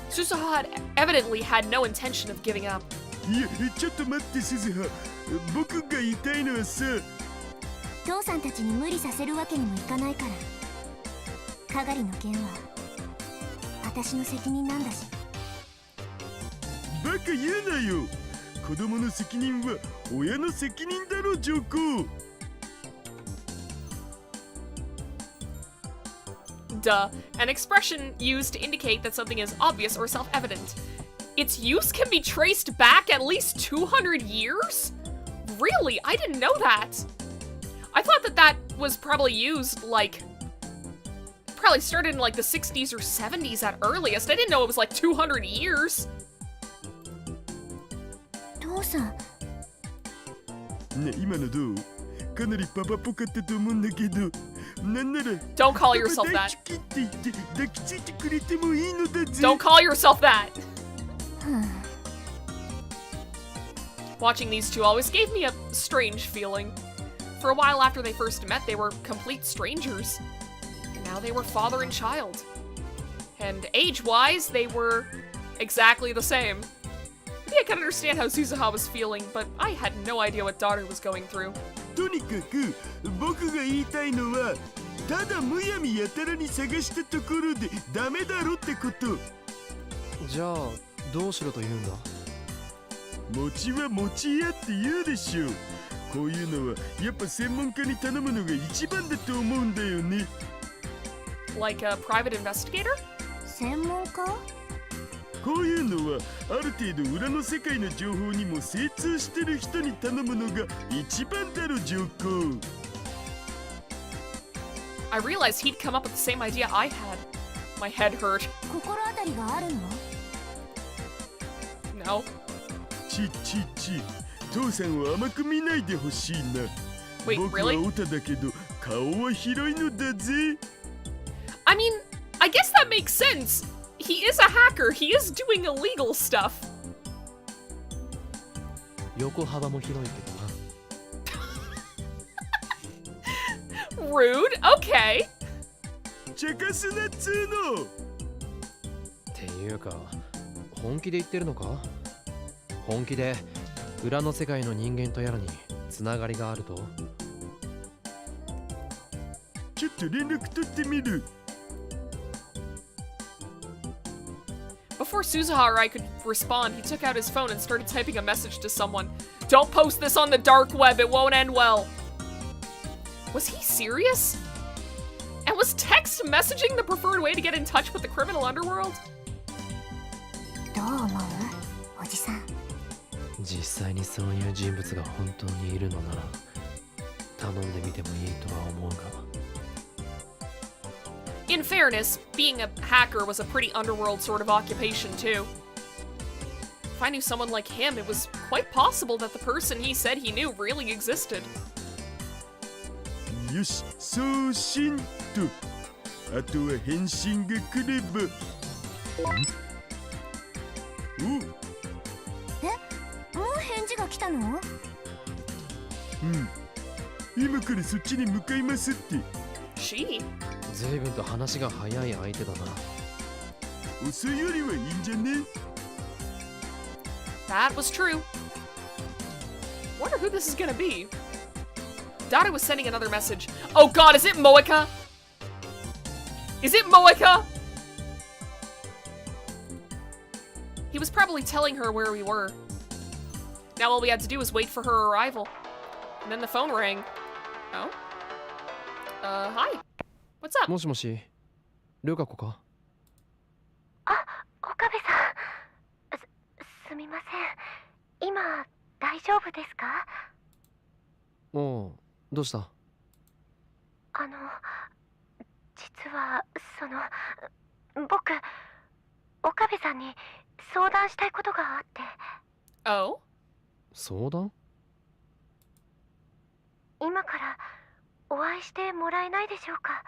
Suzuha had evidently had no intention of giving up. いや、ちょっと待って鈴葉。僕が言いたいのはさ、父さんたちに無理させるわけにもいかないから。係の件は私の責任なんだし。バカ言うなよ。子供の責任は親の責任だろ、上皇。Duh, an expression used to indicate that something is obvious or self-evident. Its use can be traced back at least 200 years? Really? I didn't know that. I thought that was probably used, like, probably started in like the 60s or 70s at earliest. I didn't know it was like 200 years. 父さん。ね、今のどう？かなりパパっぽかったと思うんだけど、なんなら Don't call yourself パパ that. 大好きって言って抱きついてくれてもいいのだぜ。 Don't call yourself that. Watching these two always gave me a strange feeling. For a while after they first met, they were complete strangers. And now they were father and child. And age-wise, they were exactly the same. Maybe I can understand how Suzuha was feeling, but I had no idea what Daru was going through. とにかく僕が言いたいのは、ただむやみやたらに探したところでダメだろってこと。じゃあどうしろと言うんだ？餅は餅屋って言うでしょ。こういうのはやっぱ専門家に頼むのが一番だと思うんだよね。Like a private investigator? 専門家？こういうのはある程度裏の世界の情報にも精通してる人に頼むのが一番だろ、上皇。I realized he'd come up with the same idea I had. My head hurt. 心当たりがあるの？ No. ち、父さんを甘く見ないでほしいな。 Wait, 僕は really? オタだけど顔は広いのだぜ。I mean, I guess that makes sense. He is a hacker. He is doing illegal stuff. 横幅も広いけどな。 Rude. Okay. 茶化すなっつーの。っていうか本気で言ってるのか？本気で裏の世界の人間とやらにつながりがあると？ちょっと連絡取ってみる。 Before Suzuha or I could respond, he took out his phone and started typing a message to someone. Don't post this on the dark web, it won't end well. Was he serious? And was text messaging the preferred way to get in touch with the criminal underworld? どう思う？おじさん。実際にそういう人物が本当にいるのなら頼んでみてもいいとは思うが。In fairness, being a hacker was a pretty underworld sort of occupation too. If I knew someone like him, it was quite possible that the person he said he knew really existed. よし、送信と。あとは返信が来れば。お、もう返事が来たの？うん。今からそっちに向かいますって。She? 随分と話が早い相手だな。遅いよりはいいんじゃね？ That was true. Wonder who this is gonna be. Daru was sending another message. Oh god, is it Moeka? Is it Moeka? He was probably telling her where we were. Now all we had to do was wait for her arrival. And then the phone rang. Oh? Hi. What's up? もしもし、ルカ子か？あ、岡部さん。すみません。今大大丈夫ですか？おう、どうした？実は僕岡部さんに相談したいことがあって。 Oh? 相談？今からお会いしてもらえないでしょうか？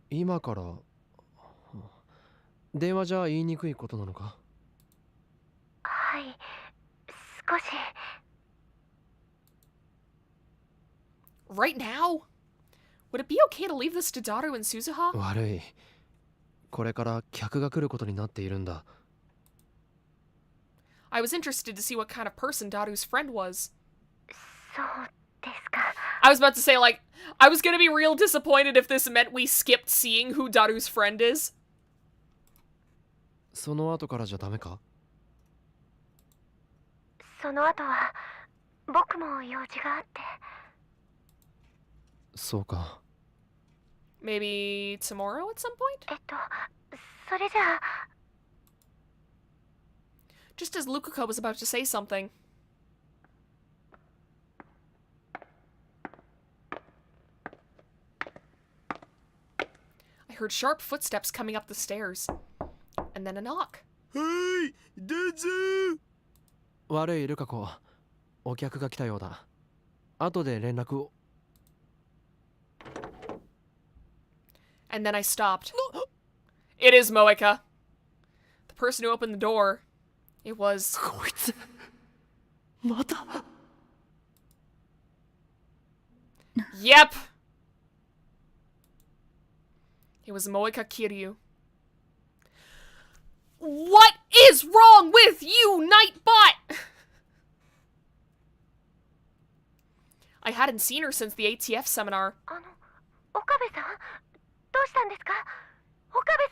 今から電話じゃ言いにくいことなのか？はい、少し。 Right now? Would it be okay to leave this to Daru and Suzuha? 悪い。これから客が来ることになっているんだ。I was interested to see what kind of person Daru's friend was. そうですか。 I was about to say, like, I was gonna be real disappointed if this meant we skipped seeing who Daru's friend is. その後からじゃダメか？その後は僕も用事があって。そうか。Maybe tomorrow at some point? それじゃあ。 Just as Lukuko was about to say something. I heard sharp footsteps coming up the stairs. And then a knock. はい、どうぞ。悪いルカ子、お客が来たようだ。後で連絡を。And then I stopped. It is Moeka. The person who opened the door. It was... こいつ、また。Yep! It was Moeka Kiryu. What is wrong with you, Nightbot? I hadn't seen her since the ATF seminar. 岡部さん、どうしたんですか？岡部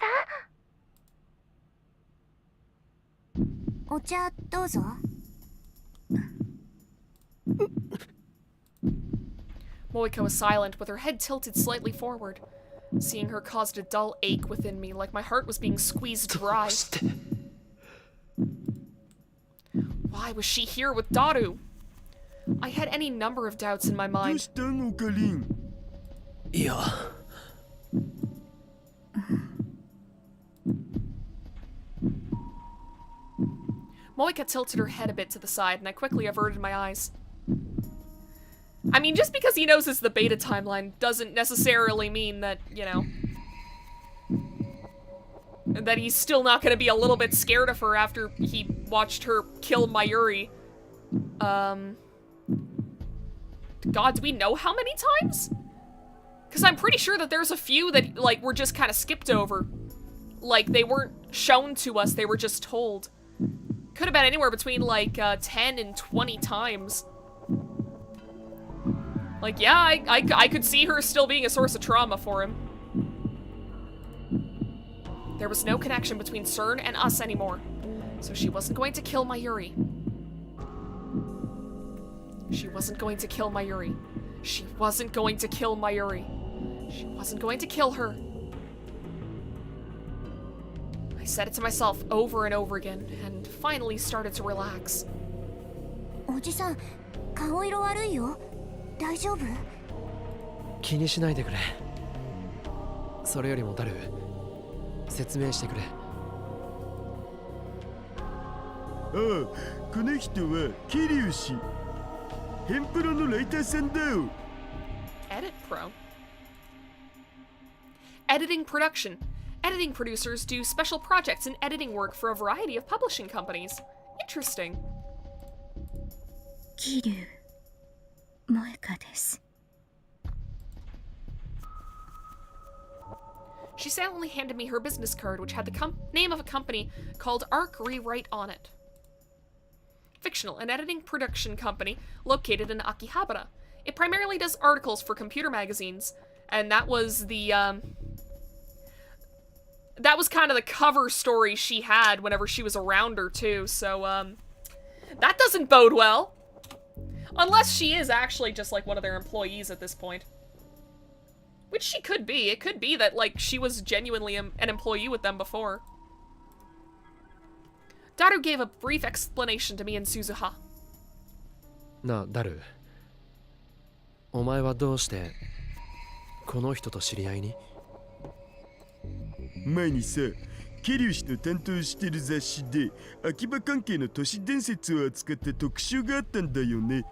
さん。お茶どうぞ。Moeka was silent, with her head tilted slightly forward. Seeing her caused a dull ache within me, like my heart was being squeezed dry. Why was she here with Daru? I had any number of doubts in my どう mind. したん、オカリン。いや。Moeka tilted her head a bit to the side, and I quickly averted my eyes. I mean, just because he knows it's the beta timeline doesn't necessarily mean that, you know, that he's still not gonna be a little bit scared of her after he watched her kill Mayuri. God, do we know how many times? Because I'm pretty sure that there's a few that, like, were just kind of skipped over. Like, they weren't shown to us, they were just told. Could have been anywhere between, like, 10 and 20 times. Like, yeah, I could see her still being a source of trauma for him. There was no connection between CERN and us anymore, so she wasn't going to kill Mayuri. She wasn't going to kill Mayuri. She wasn't going to kill Mayuri. She wasn't going to kill her. I said it to myself over and over again, and finally started to relax. おじさん、顔色悪いよ。大丈夫？気にしないでくれ。それよりもダル、説明してくれ。ああ、この人は桐生氏。ヘンプロのライターさんだよ。Edit Pro. Editing production. Editing producers do special projects and editing work for a variety of publishing companies. Interesting. 桐生萌香です。 She silently handed me her business card, which had the name of a company called Arc Rewrite on it. Fictional, an editing production company located in Akihabara. It primarily does articles for computer magazines, and that was the, that was kind of the cover story she had whenever she was around her, too, so, that doesn't bode well. Unless she is actually just, like, one of their employees at this point. Which she could be. It could be that, like, she was genuinely an employee with them before. Daru gave a brief explanation to me and Suzuha. なあ、ダル。お前はどうしてこの人と知り合いに？前にさ、ケリュウ氏の担当してる雑誌で秋葉関係の都市伝説を扱った特集があったんだよね。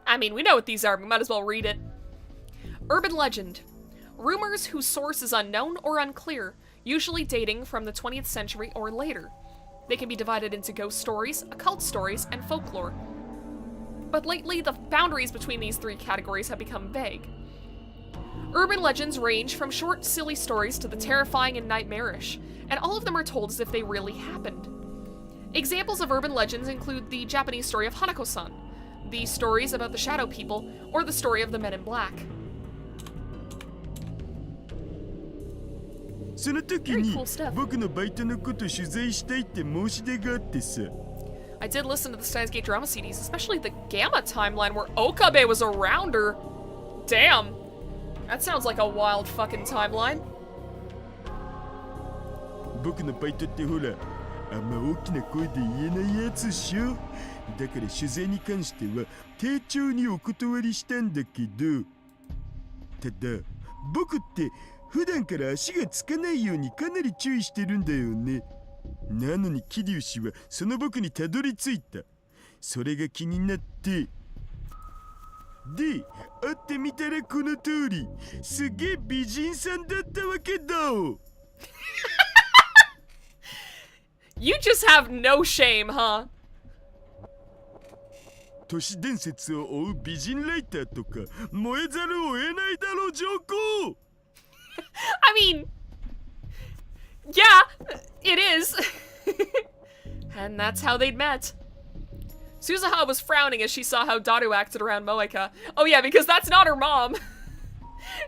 I mean, we know what these are, we might as well read it. Urban legend. Rumors whose source is unknown or unclear, usually dating from the 20th century or later. They can be divided into ghost stories, occult stories, and folklore. But lately, the boundaries between these three categories have become vague. Urban legends range from short, silly stories to the terrifying and nightmarish, and all of them are told as if they really happened. Examples of urban legends include the Japanese story of Hanako-san, the stories about the Shadow People, or the story of the Men in Black. その時 Very に cool stuff. 僕のバイトのこと取材したいって申し出があってさ。I did listen to the Steins Gate drama CDs, especially the Gamma timeline where Okabe was around her. Damn. That sounds like a wild fucking timeline. 僕のバイトってほら、あんま大きな声で言えないやつっしょ。だから取材に関しては丁重にお断りしたんだけど、ただ僕って普段から足がつかないようにかなり注意してるんだよね。なのに桐生氏はその僕にたどり着いた。それが気になって。で、会ってみたらこの通り、すげえ美人さんだったわけだ。You just have no shame, huh? 都市伝説を追う美人ライターとか燃えざるを得ないだろう、上皇。I mean, yeah, it is. And that's how they'd met. Suzuha was frowning as she saw how Daru acted around Moeka. Oh yeah, because that's not her mom.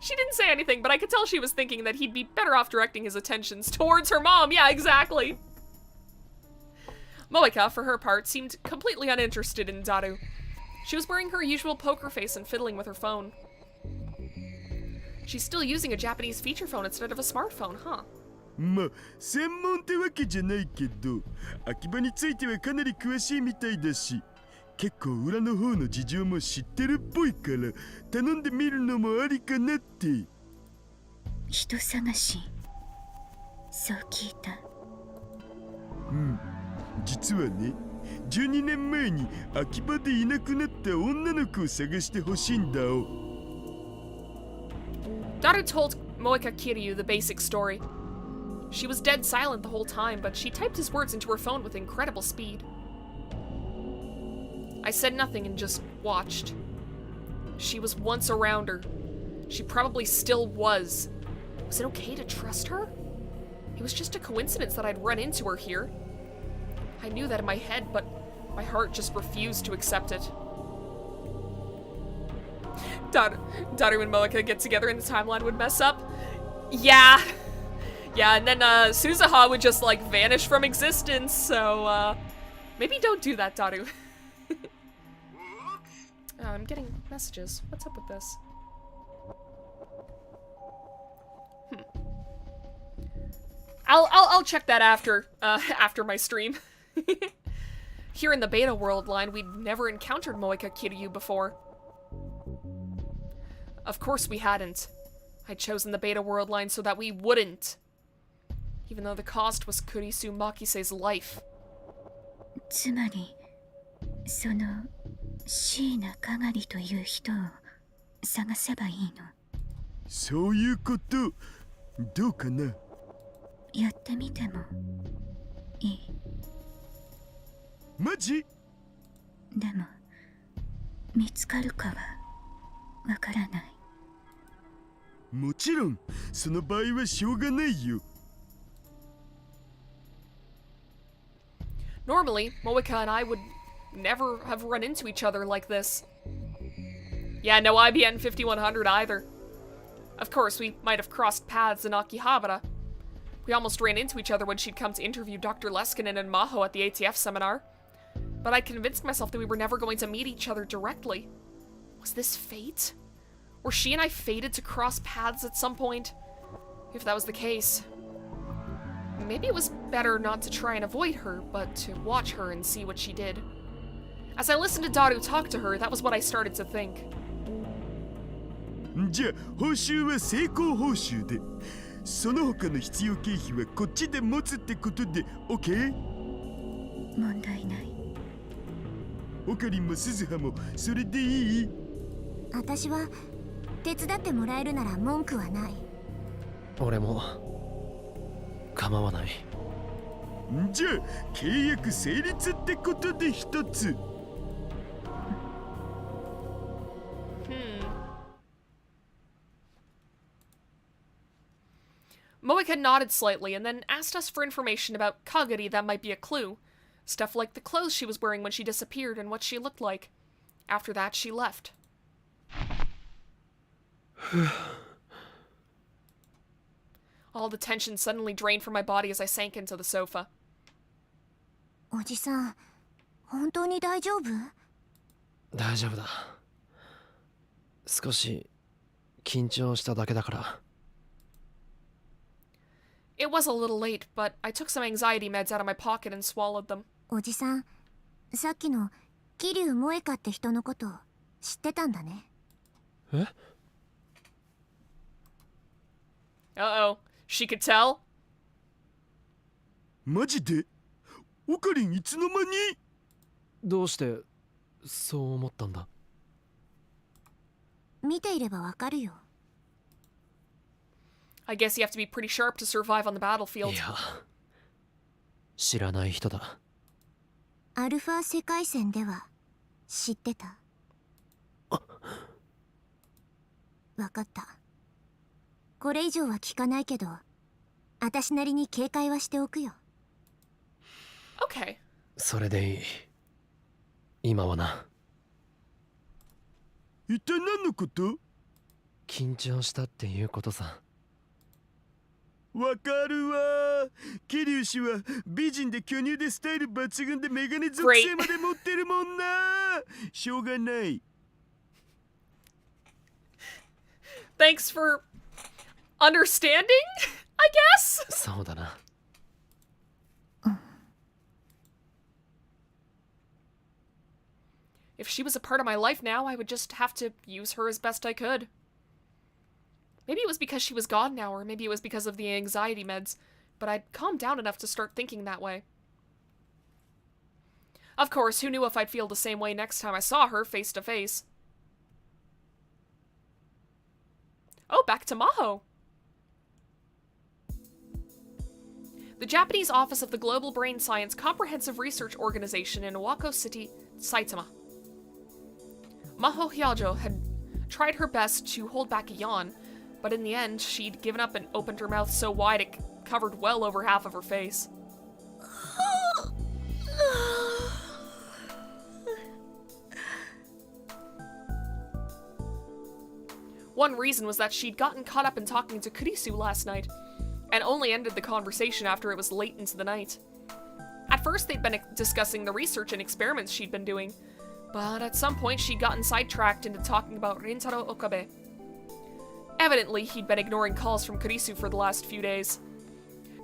She didn't say anything, but I could tell she was thinking that he'd be better off directing his attentions towards her mom. Yeah, exactly. Moeka, for her part, seemed completely uninterested in Daru. She was wearing her usual poker face and fiddling with her phone. She's still using a Japanese feature phone instead of a smartphone, huh? まあ専門ってわけじゃないけど、秋葉についてはかなり詳しいみたいだし、結構裏の方の事情も知ってるっぽいから頼んでみるのもありかなって。人探し、そう聞いた。うん、実はね、12年前に秋葉でいなくなった女の子を探してほしいんだお。Daru told Moeka Kiryu the basic story. She was dead silent the whole time, but she typed his words into her phone with incredible speed. I said nothing and just watched. She was once around her. She probably still was. Was it okay to trust her? It was just a coincidence that I'd run into her here. I knew that in my head, but my heart just refused to accept it. Daru and Moeka get together and the timeline would mess up. Yeah. Yeah, and then Suzuha would just like vanish from existence, so maybe don't do that, Daru. Oh, I'm getting messages. What's up with this? I'll check that after my stream. Here in the beta world line, we'd never encountered Moeka Kiryu before. Of course we hadn't. I'd chosen the beta world line so that we wouldn't. Even though the cost was Kurisu Makise's life. つまり、その椎名かがりという人を探せばいいの。そういうこと、どうかな。やってみてもいい。マジ？でも見つかるかはわからない。もちろん、その場合はしょうがないよ。Normally, Moeka and I would never have run into each other like this. Yeah, no IBN 5100 either. Of course, we might have crossed paths in Akihabara. We almost ran into each other when she'd come to interview Dr. Leskinen and Maho at the ATF seminar. But I convinced myself that we were never going to meet each other directly. Was this fate? Were she and I fated to cross paths at some point? If that was the case, Maybe it was better not to try and avoid her, but to watch her and see what she did. As I listened to Daru talk to her, that was what I started to think. じゃあ報酬は成功報酬で、その他の必要経費はこっちで持つってことで OK？ 問題ない。オカリンも鈴葉もそれでいい？私は手伝ってもらえるなら文句はない。俺も構わない。じゃあ契約成立ってことで一つ。Moika nodded slightly and then asked us for information about Kagari that might be a clue. Stuff like the clothes she was wearing when she disappeared and what she looked like. After that, she left. All the tension suddenly drained from my body as I sank into the sofa. おじさん、本当に大丈夫？大丈夫だ。少し緊張しただけだから。It was a little late, but I took some anxiety meds out of my pocket and swallowed them. おじさん、さっきの桐生萌香って人のこと知ってたんだね。え？ Uh-oh. She could tell? マジで？オカリンいつの間に？どうしてそう思ったんだ？見ていればわかるよ。I guess you have to be pretty sharp to survive on the battlefield. いや、知らない人だ。アルファ世界線では知ってた？わかった。これ以上は聞かないけど、私なりに警戒はしておくよ。Okay. それでいい。今はな。一体何のこと？緊張したっていうことさ。わかるわ。桐生氏は美人で巨乳でスタイル抜群でメガネ属性まで持ってるもんな。しょうがない。Thanks for understanding, I guess? そうだな。If she was a part of my life now, I would just have to use her as best I could. Maybe it was because she was gone now, or maybe it was because of the anxiety meds, but I'd calmed down enough to start thinking that way. Of course, who knew if I'd feel the same way next time I saw her face to face. Oh, back to Maho. The Japanese office of the Global Brain Science Comprehensive Research Organization in Owako City, Saitama. Maho Hyajo had tried her best to hold back a yawn, but in the end, she'd given up and opened her mouth so wide it covered well over half of her face. One reason was that she'd gotten caught up in talking to Kurisu last night, and only ended the conversation after it was late into the night. At first, they'd been discussing the research and experiments she'd been doing, but at some point she'd gotten sidetracked into talking about Rintaro Okabe. Evidently, he'd been ignoring calls from Kurisu for the last few days.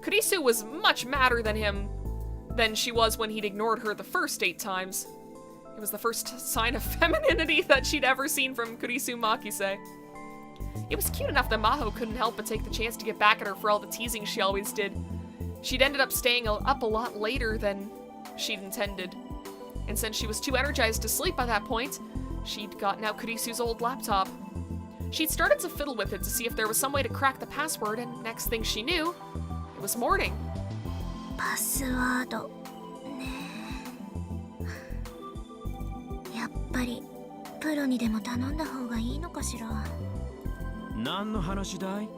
Kurisu was much madder than she was when he'd ignored her the first 8 times. It was the first sign of femininity that she'd ever seen from Kurisu Makise. It was cute enough that Maho couldn't help but take the chance to get back at her for all the teasing she always did. She'd ended up staying up a lot later than she'd intended. And since she was too energized to sleep by that point, she'd gotten out Kurisu's old laptop. She'd started to fiddle with it to see if there was some way to crack the password, and next thing she knew, it was morning. パスワードね。やっぱりプロにでも頼んだ方がいいのかしら。何の話だい？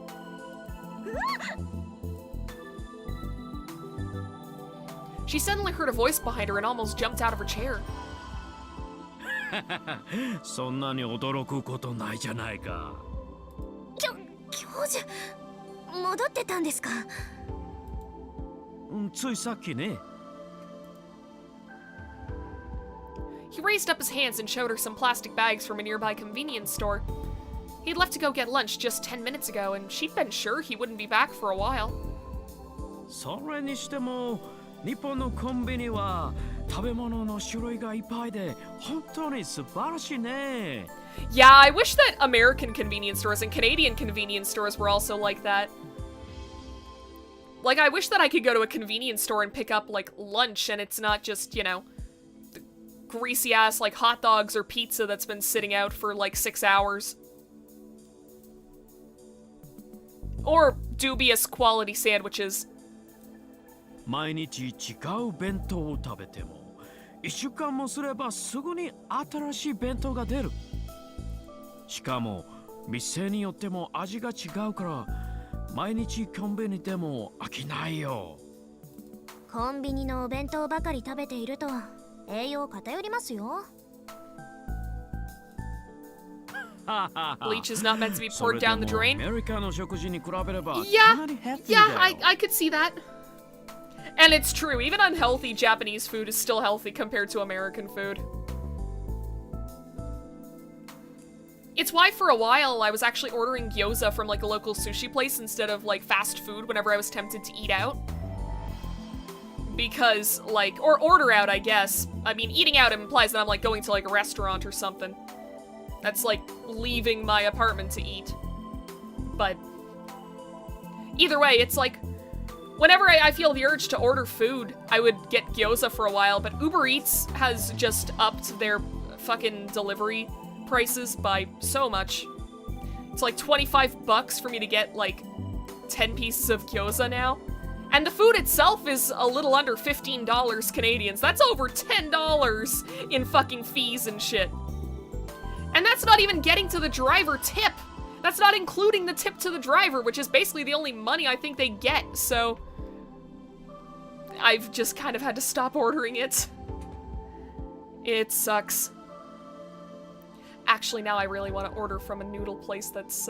She suddenly heard a voice behind her and almost jumped out of her chair. そんなに驚くことないじゃないか。教授、戻ってたんですか？ついさっきね。He raised up his hands and showed her some plastic bags from a nearby convenience store. He'd left to go get lunch just 10 minutes ago, and she'd been sure he wouldn't be back for a while. それにしても日本のコンビニは食べ物の種類がいっぱいで本当に素晴らしいね。 Yeah, I wish that American convenience stores and Canadian convenience stores were also like that. Like, I wish that I could go to a convenience store and pick up, like, lunch and it's not just, you know, the greasy-ass, like, hot dogs or pizza that's been sitting out for, like, 6 hours. Or dubious quality sandwiches. 毎日違う弁当を食べても1週間もすればすぐに新しい弁当が出る。しかも店によっても味が違うから毎日コンビニでも飽きないよ。コンビニのお弁当ばかり食べていると栄養偏りますよ。Bleach is not meant to be poured down the drain. アメリカの食事に比べれば Yeah, かなりヘルシーだよ。 I could see that. And it's true, even unhealthy Japanese food is still healthy compared to American food. It's why for a while I was actually ordering gyoza from like a local sushi place instead of like fast food whenever I was tempted to eat out. Because like, or order out I guess. I mean, eating out implies that I'm like going to like a restaurant or something. That's like leaving my apartment to eat. But either way, it's like, whenever I feel the urge to order food, I would get gyoza for a while, but Uber Eats has just upped their fucking delivery prices by so much. It's like $25 for me to get like 10 pieces of gyoza now. And the food itself is a little under $15 Canadian. That's over $10 in fucking fees and shit. And that's not even getting to the driver tip. That's not including the tip to the driver, which is basically the only money I think they get, so I've just kind of had to stop ordering it. It sucks. Actually, now I really want to order from a noodle place that's,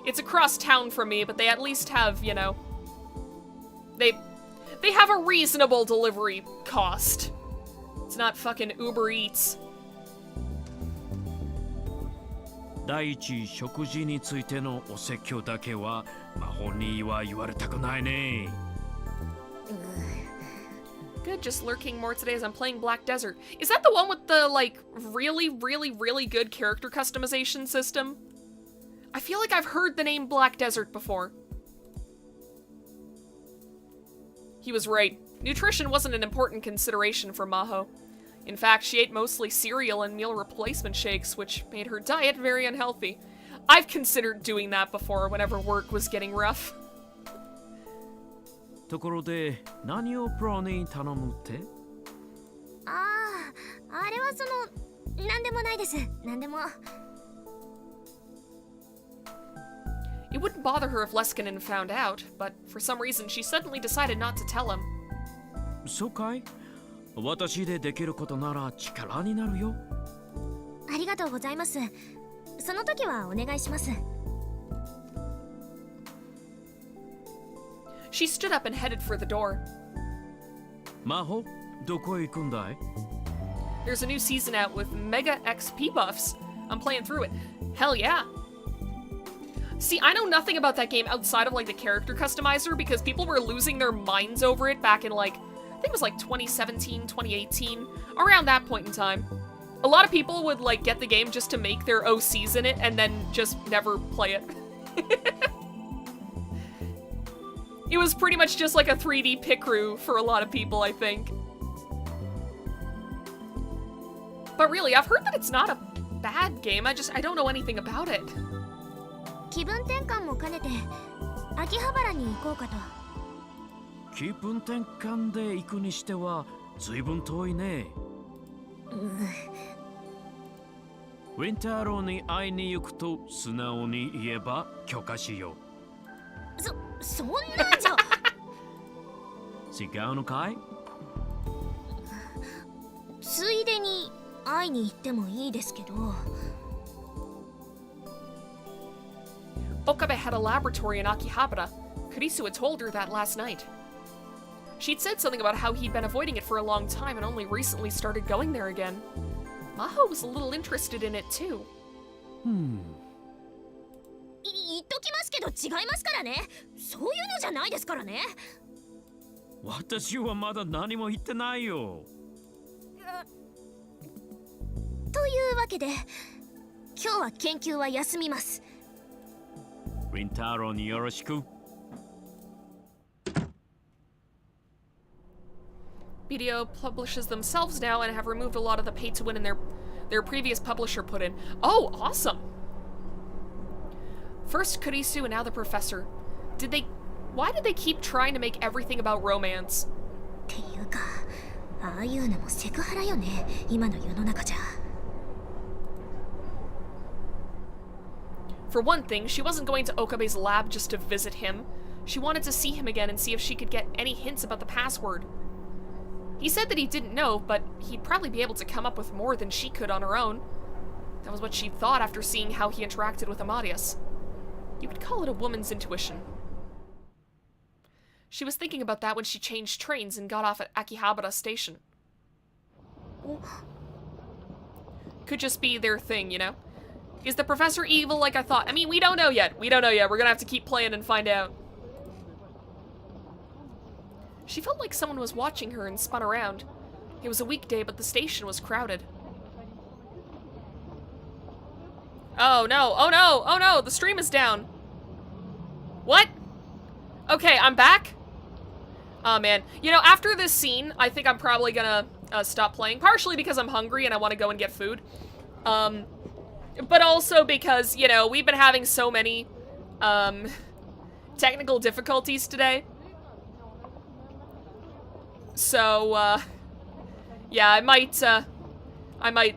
it's across town from me, but they at least have, you know, they have a reasonable delivery cost. It's not fucking Uber Eats. 第一、食事についてのお説教だけは魔法には言われたくないね。Good, just lurking more today as I'm playing Black Desert. Is that the one with the, like, really, really, really good character customization system? I feel like I've heard the name Black Desert before. He was right. Nutrition wasn't an important consideration for Maho. In fact, she ate mostly cereal and meal replacement shakes, which made her diet very unhealthy. I've considered doing that before whenever work was getting rough. ところで何をプロに頼むって？あれはそのなんでもないです。なんでも。It wouldn't bother her if Leskinen found out, but for some reason she suddenly decided not to tell him. そうかい？私でできることなら力になるよ。ありがとうございます。その時はお願いします。She stood up and headed for the door. マホ、どこへ行くんだい？ There's a new season out with Mega XP buffs. I'm playing through it. Hell yeah. See, I know nothing about that game outside of like the character customizer because people were losing their minds over it back in like, I think it was like 2017, 2018, around that point in time. A lot of people would like get the game just to make their OCs in it and then just never play it. It was pretty much just like a 3D Picru for a lot of people, I think. But really, I've heard that it's not a bad game, I don't know anything about it. 気分転換も兼ねて秋葉原に行こうかと。気分転換で行くにしては随分遠いね。ウィンターローに会いに行くと素直に言えば許可しよう。そんなんじゃ。違うのかい？ついでに会いに行ってもいいですけど。Okabe had a laboratory in Akihabara. Kurisu had told her that last night. She'd said something about how he'd been avoiding it for a long time and only recently started going there again. Maho was a little interested in it too. 言っときますけど違いますからね。そういうのじゃないですからね。私はまだ何も言ってないよ。というわけで今日は研究は休みます。リンタロウによろしく。BDO publishes themselves now and have removed a lot of the pay to win in their previous publisher put in. Oh, awesome! First Kurisu and now the professor. Why did they keep trying to make everything about romance? っていうか、ああいうのもセクハラよね、今の世の中じゃ。For one thing, she wasn't going to Okabe's lab just to visit him. She wanted to see him again and see if she could get any hints about the password. He said that he didn't know, but he'd probably be able to come up with more than she could on her own. That was what she thought after seeing how he interacted with Amadeus. You could call it a woman's intuition. She was thinking about that when she changed trains and got off at Akihabara Station. Could just be their thing, you know? Is the professor evil like I thought? I mean, we don't know yet. We don't know yet. We're gonna have to keep playing and find out. She felt like someone was watching her and spun around. It was a weekday, but the station was crowded. Oh no, oh no, oh no, the stream is down. What? Okay, I'm back? Oh man. You know, after this scene, I think I'm probably gonna stop playing, partially because I'm hungry and I want to go and get food. But also because, you know, we've been having so many technical difficulties today. So, yeah, I might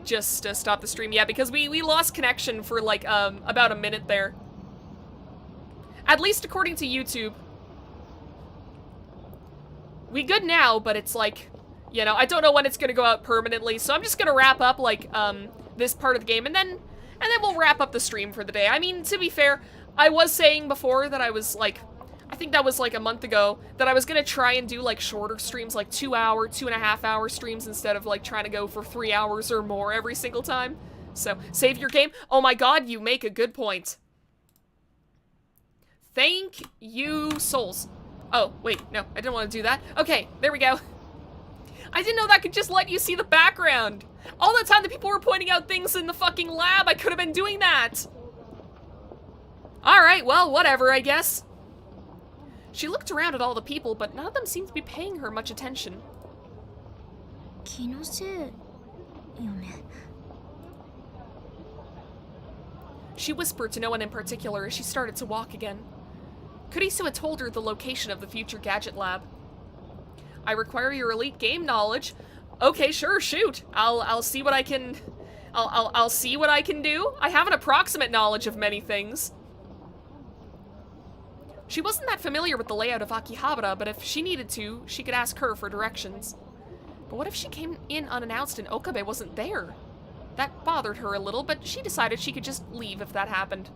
just stop the stream, yeah, because we lost connection for, like, about a minute there. At least according to YouTube. We good now, but it's like, you know, I don't know when it's gonna go out permanently, so I'm just gonna wrap up, like, this part of the game, and then we'll wrap up the stream for the day. I mean, to be fair, I was saying before that I was, like, I think that was like a month ago, that I was gonna try and do like shorter streams, like 2 hour, 2.5 hour streams instead of like trying to go for 3 hours or more every single time. So, save your game. Oh my god, you make a good point. Thank you, souls. Oh, wait, no, I didn't want to do that. Okay, there we go. I didn't know that could just let you see the background. All the time that people were pointing out things in the fucking lab, I could have been doing that. Alright, well, whatever, I guess. She looked around at all the people, but none of them seemed to be paying her much attention. She whispered to no one in particular as she started to walk again. Kurisu had told her the location of the future gadget lab. I require your elite game knowledge. Okay, sure, shoot. I'll see what I can... I'll see what I can do. I have an approximate knowledge of many things. She wasn't that familiar with the layout of Akihabara, but if she needed to, she could ask her for directions. But what if she came in unannounced and Okabe wasn't there? That bothered her a little, but she decided she could just leave if that happened.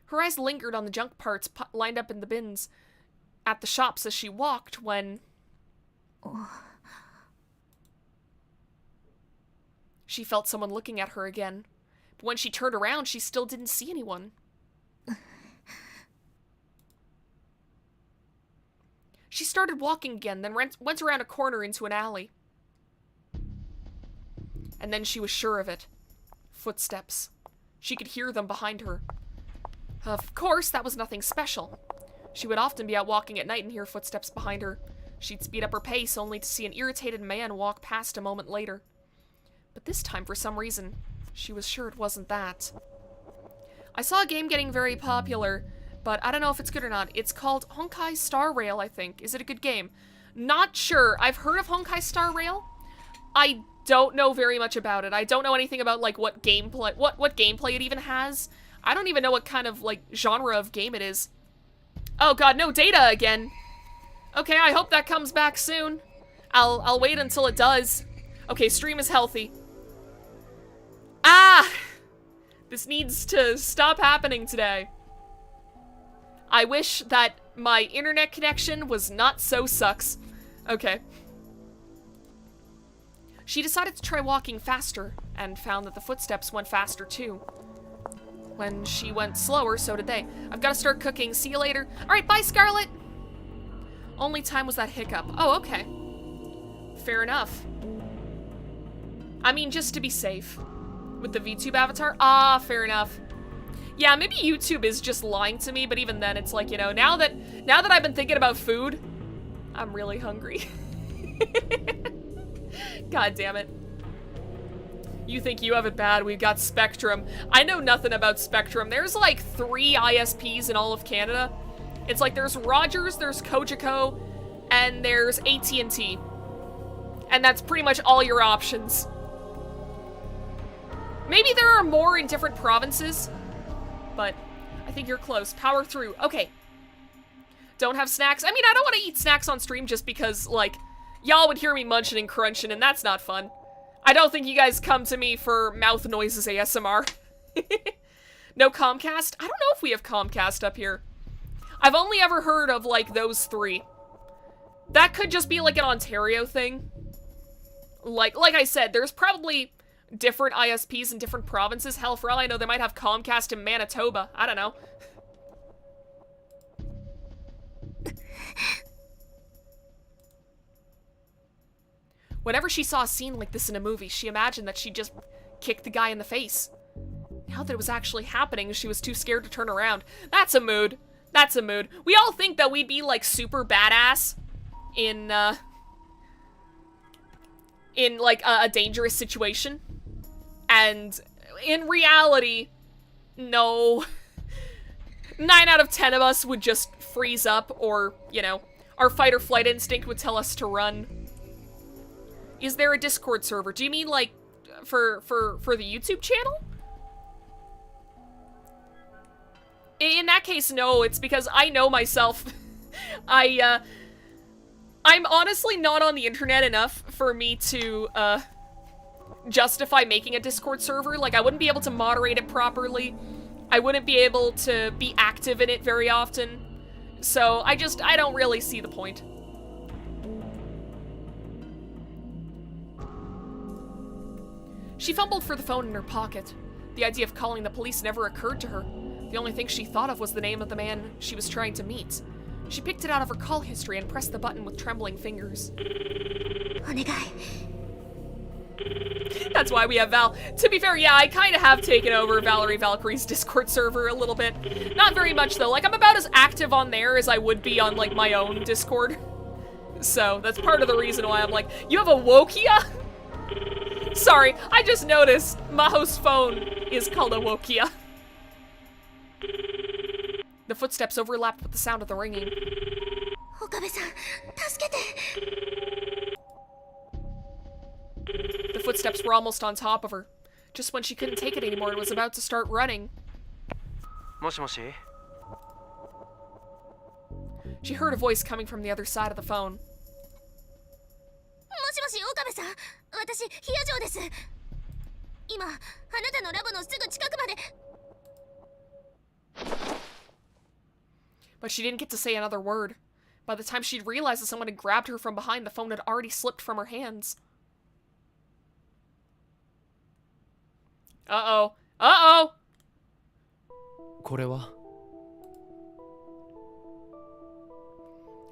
Her eyes lingered on the junk parts lined up in the bins at the shops as she walked when... She felt someone looking at her again. But when she turned around, she still didn't see anyone. She started walking again, then went around a corner into an alley. And then she was sure of it. Footsteps. She could hear them behind her. Of course, that was nothing special. She would often be out walking at night and hear footsteps behind her. She'd speed up her pace only to see an irritated man walk past a moment later. But this time, for some reason, she was sure it wasn't that. I saw a game getting very popular, but I don't know if it's good or not. It's called Honkai Star Rail, I think. Is it a good game? Not sure. I've heard of Honkai Star Rail. I don't know very much about it. I don't know anything about, like, what gameplay it even has. I don't even know what kind of, like, genre of game it is. Oh god, no data again. Okay, I hope that comes back soon. I'll wait until it does. Okay, stream is healthy. Ah! This needs to stop happening today. I wish that my internet connection was not so sucks. Okay. She decided to try walking faster, and found that the footsteps went faster too. When she went slower, so did they. I've got to start cooking. See you later. Alright, bye, Scarlet! Only time was that hiccup. Oh, okay. Fair enough. I mean, just to be safe. With the VTube avatar? Ah, fair enough. Yeah, maybe YouTube is just lying to me, but even then it's like, you know, now that I've been thinking about food, I'm really hungry. God damn it. You think you have it bad, we've got Spectrum. I know nothing about Spectrum. There's like 3 ISPs in all of Canada. It's like there's Rogers, there's Cogeco, and there's AT&T. And that's pretty much all your options. Maybe there are more in different provinces, but I think you're close. Power through. Okay. Don't have snacks. I mean, I don't want to eat snacks on stream just because, like, y'all would hear me munching and crunching, and that's not fun. I don't think you guys come to me for mouth noises ASMR. No Comcast? I don't know if we have Comcast up here. I've only ever heard of, like, those 3. That could just be, like, an Ontario thing. Like I said, there's probably different ISPs in different provinces. Hell, for all I know, they might have Comcast in Manitoba. I don't know. Whenever she saw a scene like this in a movie, she imagined that she'd just kick the guy in the face. Now that it was actually happening, she was too scared to turn around. That's a mood. That's a mood. We all think that we'd be, like, super badass in like, a dangerous situation. And in reality, no. 9 out of 10 of us would just freeze up, or, you know, our fight or flight instinct would tell us to run. Is there a Discord server? Do you mean, like, for the YouTube channel? In that case, no. It's because I know myself. I'm honestly not on the internet enough for me to, justify making a Discord server. Like, I wouldn't be able to moderate it properly. I wouldn't be able to be active in it very often. So, I don't really see the point. She fumbled for the phone in her pocket. The idea of calling the police never occurred to her. The only thing she thought of was the name of the man she was trying to meet. She picked it out of her call history and pressed the button with trembling fingers. That's why we have Val. To be fair, yeah, I kind of have taken over Valerie Valkyrie's Discord server a little bit. Not very much, though. Like, I'm about as active on there as I would be on, like, my own Discord. So, that's part of the reason why I'm like, you have a Wokia? Sorry, I just noticed Maho's phone is called a Wokia. The footsteps overlapped with the sound of the ringing. The footsteps were almost on top of her, just when she couldn't take it anymore and was about to start running. Moshi. She heard a voice coming from the other side of the phone. But she didn't get to say another word. By the time she'd realized that someone had grabbed her from behind, the phone had already slipped from her hands. Uh-oh. Uh-oh! これは?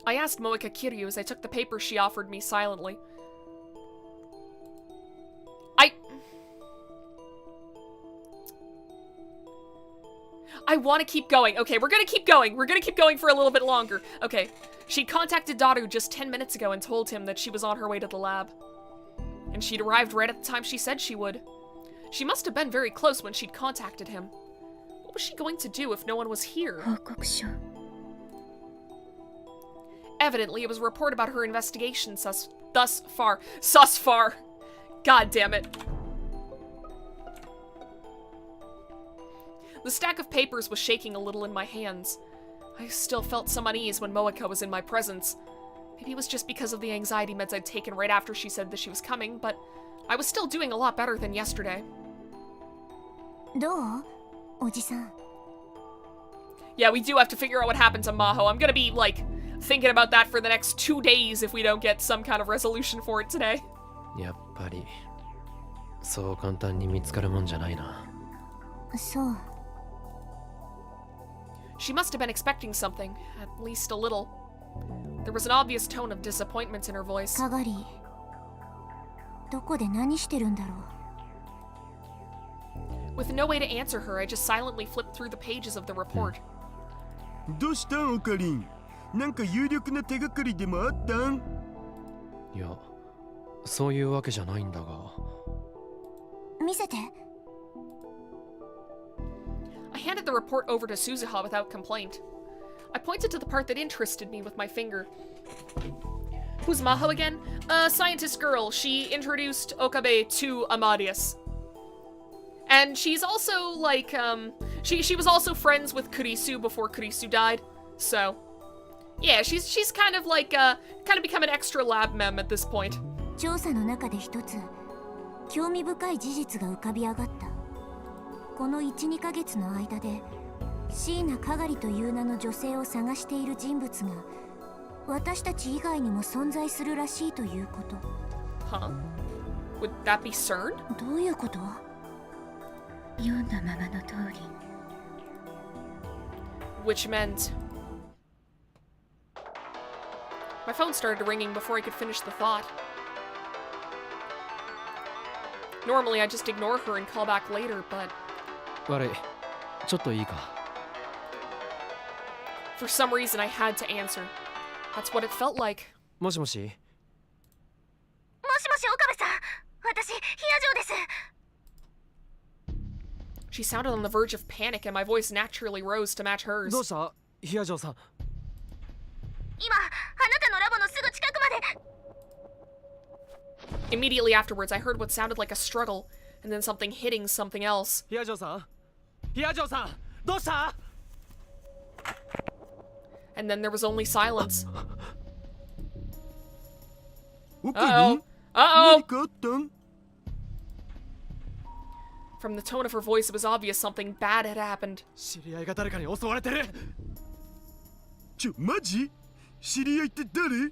I asked Moeka Kiryu as I took the paper she offered me silently. I want to keep going. Okay, we're gonna keep going. We're gonna keep going for a little bit longer. Okay. She'd contacted Daru just 10 minutes ago and told him that she was on her way to the lab. And she'd arrived right at the time she said she would. She must have been very close when she'd contacted him. What was she going to do if no one was here? Evidently, it was a report about her investigation thus far. God damn it. The stack of papers was shaking a little in my hands. I still felt some unease when Moeka was in my presence. Maybe it was just because of the anxiety meds I'd taken right after she said that she was coming, but I was still doing a lot better than yesterday. Yeah, we do have to figure out what happened to Maho. I'm gonna be, like, thinking about that for the next 2 days if we don't get some kind of resolution for it today. やっぱりそう簡単に見つかるもんじゃないな。She must have been expecting something, at least a little. There was an obvious tone of disappointment in her voice. かがり、どこで何してるんだろう。 With no way to answer her, I just silently flipped through the pages of the report. どうしたんオカリン？なんか有力な手がかりでもあったん？いや、そういうわけじゃないんだが。見せて。I handed the report over to Suzuha without complaint. I pointed to the part that interested me with my finger. Who's Maho again? A scientist girl. She introduced Okabe to Amadeus. And she's also, like, she was also friends with Kurisu before Kurisu died. So, yeah, she's kind of like, kind of become an extra lab mem at this point. 調査の中で一つ興味深い事実が浮かび上がった。この 1,2 ヶ月の間で椎名かがりという名の女性を探している人物が私たち以外にも存在するらしいということ。Huh? Would that be CERN? どういうこと？読んだままの通り。Which meant... My phone started ringing before I could finish the thought. Normally I just ignore her and call back later, but... 悪い。ちょっといいか。 For some reason I had to answer. That's what it felt like. もしもし。もしもし岡部さん、私ヒアジョです。 She sounded on the verge of panic and my voice naturally rose to match hers. どうしたヒアジョさん。今あなたのラボのすぐ近くまで。 Immediately afterwards I heard what sounded like a struggle, and then something hitting something else. ヒアジョさんヒアジョさんどうした And then there was only silence. オカリン？ Uh-oh! 何かあったん？ From the tone of her voice, it was obvious something bad had happened. 知り合いが誰かに襲われてる。マジ？知り合いって誰？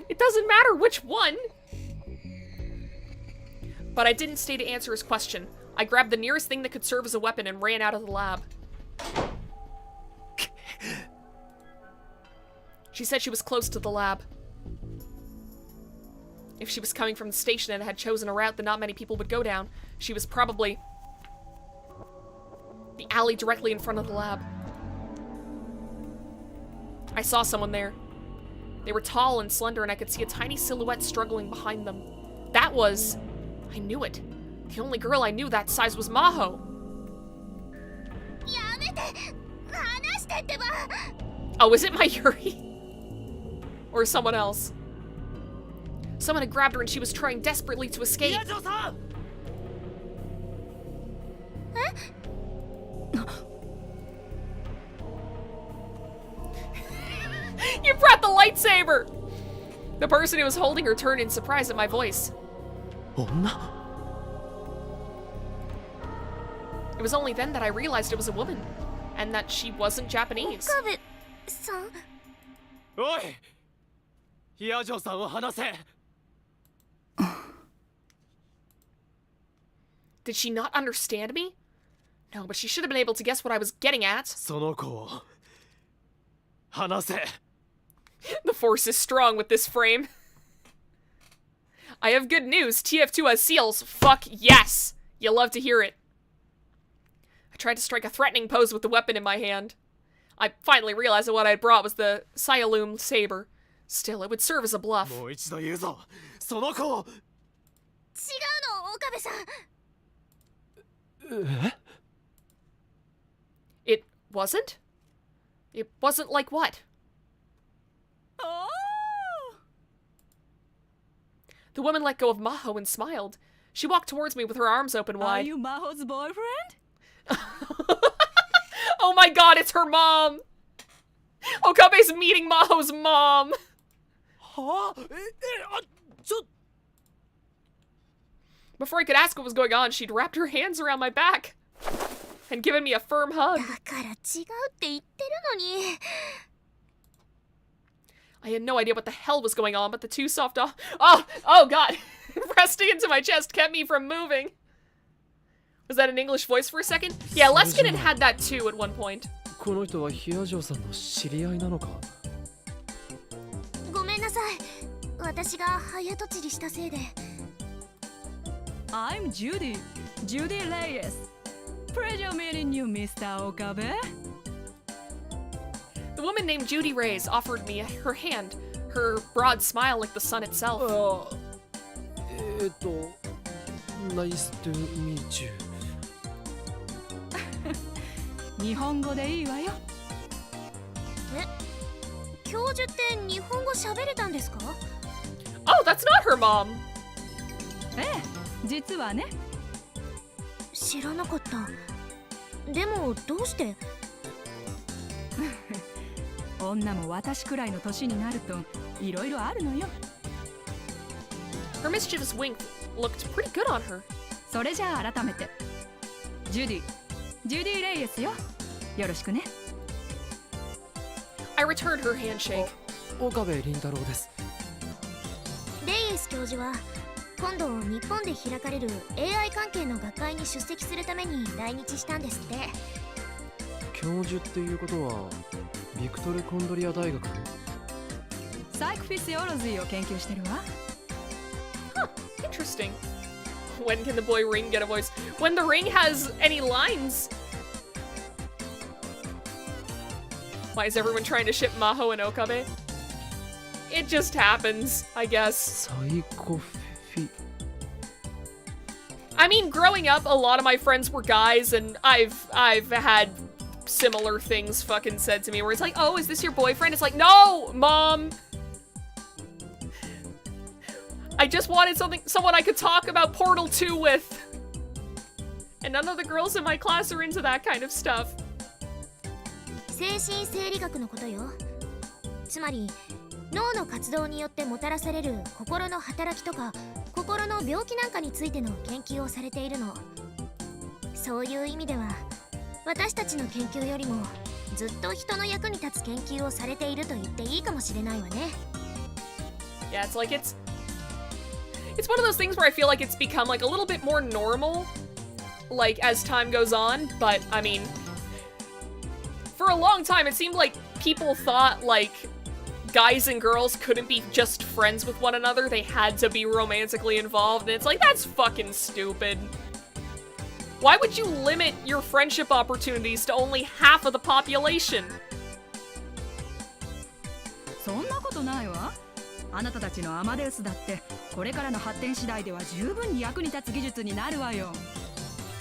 It doesn't matter which one! But I didn't stay to answer his question. I grabbed the nearest thing that could serve as a weapon and ran out of the lab. She said she was close to the lab. If she was coming from the station and had chosen a route that not many people would go down, she was probably the alley directly in front of the lab. I saw someone there. They were tall and slender, and I could see a tiny silhouette struggling behind them. That was... I knew it. The only girl I knew that size was Maho. Oh, is it Mayuri? Or someone else? Someone had grabbed her and she was trying desperately to escape. You brought the lightsaber! The person who was holding her turned in surprise at my voice. It was only then that I realized it was a woman, and that she wasn't Japanese. 岡部さん。おいヒアジョさんを離せ。 Did she not understand me? No, but she should have been able to guess what I was getting at. その子を離せ。 The force is strong with this frame. I have good news. TF2 has seals. Fuck yes. You'll love to hear it. I tried to strike a threatening pose with the weapon in my hand. I finally realized that what I had brought was the 𝕊𝕐𝕚 saber. Still, it would serve as a bluff. もう一度言うぞ。その子を。違うの岡部さん。It wasn't? It wasn't like what? Oh! The woman let go of Maho and smiled. She walked towards me with her arms open Are wide. you Maho's boyfriend? Oh my god, it's her mom! Okabe's meeting Maho's mom! はあちょ Before I could ask what was going on, she'd wrapped her hands around my back and given me a firm hug. だから違うって言ってるのに。 I had no idea what the hell was going on, but the two soft oh god! Pressing into my chest kept me from moving. Was that an English voice for a second? Yeah, Leskinen had that too at one point. この人はヒアジョーさんの知り合いなのか？ごめんなさい、私が早とちりしたせいで。 I'm Judy Reyes. Pleasure meeting you, Mr. Okabe. The woman named Judy Reyes offered me her hand, her broad smile like the sun itself. Nice to meet you. 日本語でいいわよ。教授って日本語喋れたんですか？ Oh, that's not her mom. ええ、実はね。知らなかった。でもどうして？女も私くらいの年になるといろいろあるのよ。Her mischievous wink looked pretty good on her. それじゃあ改めて、ジュディ・レイエスよ。よろしくね。I returned her handshake. 岡部倫太郎です。レイエス教授は今度日本で開かれる AI 関係の学会に出席するために来日したんですって。教授っていうことはビクトル・コンドリア大学のサイクフィシオロジーを研究してるわ。Huh, interesting. When can the boy Ring get a voice? When the Ring has any lines? Why is everyone trying to ship Maho and Okabe? It just happens, I guess. サイコフィ I mean, growing up, a lot of my friends were guys, and I've had similar things fucking said to me where it's like, oh, is this your boyfriend? It's like, no, mom! I just wanted someone I could talk about Portal 2 with. And none of the girls in my class are into that kind of stuff. 精神生理学のことよ。つまり脳の活動によってもたらされる心の働きとか心の病気なんかについての研究をされているの。そういう意味では私たちの研究よりもずっと人の役に立つ研究をされていると言っていいかもしれないわね。Yeah, it's like it's one of those things where I feel like it's become like a little bit more normal, like as time goes on, but I mean, for a long time it seemed like people thought like guys and girls couldn't be just friends with one another, they had to be romantically involved, and it's like, that's fucking stupid. Why would you limit your friendship opportunities to only half of the population? そんなことないわ。あなたたちのアマデウスだってこれからの発展次第では十分に役に立つ技術になるわよ。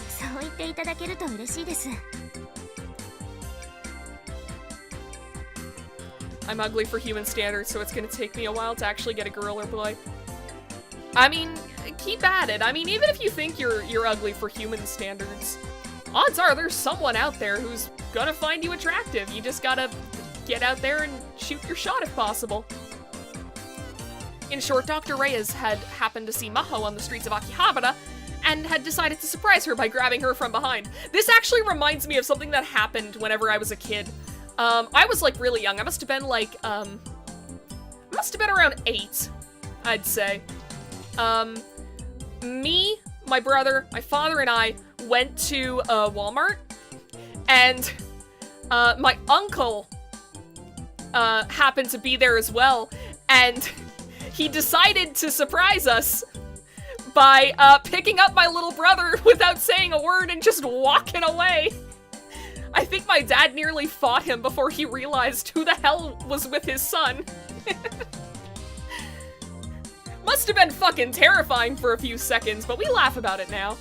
そう言っていただけると嬉しいです。I'm ugly for human standards, so it's gonna take me a while to actually get a girl or boy. I mean, keep at it. I mean, even if you think you're ugly for human standards, odds are there's someone out there who's gonna find you attractive. You just gotta get out there and shoot your shot if possible. In short, Dr. Reyes had happened to see Maho on the streets of Akihabara and had decided to surprise her by grabbing her from behind. This actually reminds me of something that happened whenever I was a kid. I was like really young. I must have been like, must have been around 8, I'd say. Me, my brother, my father, and I went to Walmart, and my uncle happened to be there as well, and he decided to surprise us by picking up my little brother without saying a word and just walking away. I think my dad nearly fought him before he realized who the hell was with his son. Must have been fucking terrifying for a few seconds, but we laugh about it now.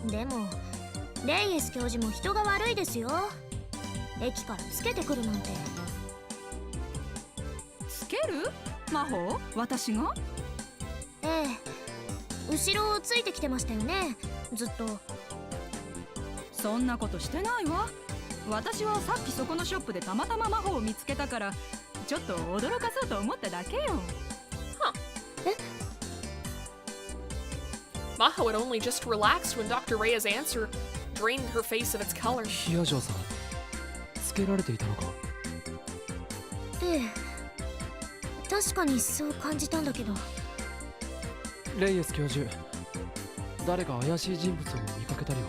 でもレイエス教授も人が悪いですよ。駅からつけてくるなんて。つける？魔法？私が？ええ、後ろをついてきてましたよね、ずっと。そんなことしてないわ。私はさっきそこのショップでたまたま魔法を見つけたからちょっと驚かそうと思っただけよ。Huh. Maho had only just relaxed when Dr. Reyes' answer drained her face of its color. ヒアジョーさん、つけられていたのか？ええ、確かにそう感じたんだけど。レイエス教授、誰か怪しい人物を見かけたりは？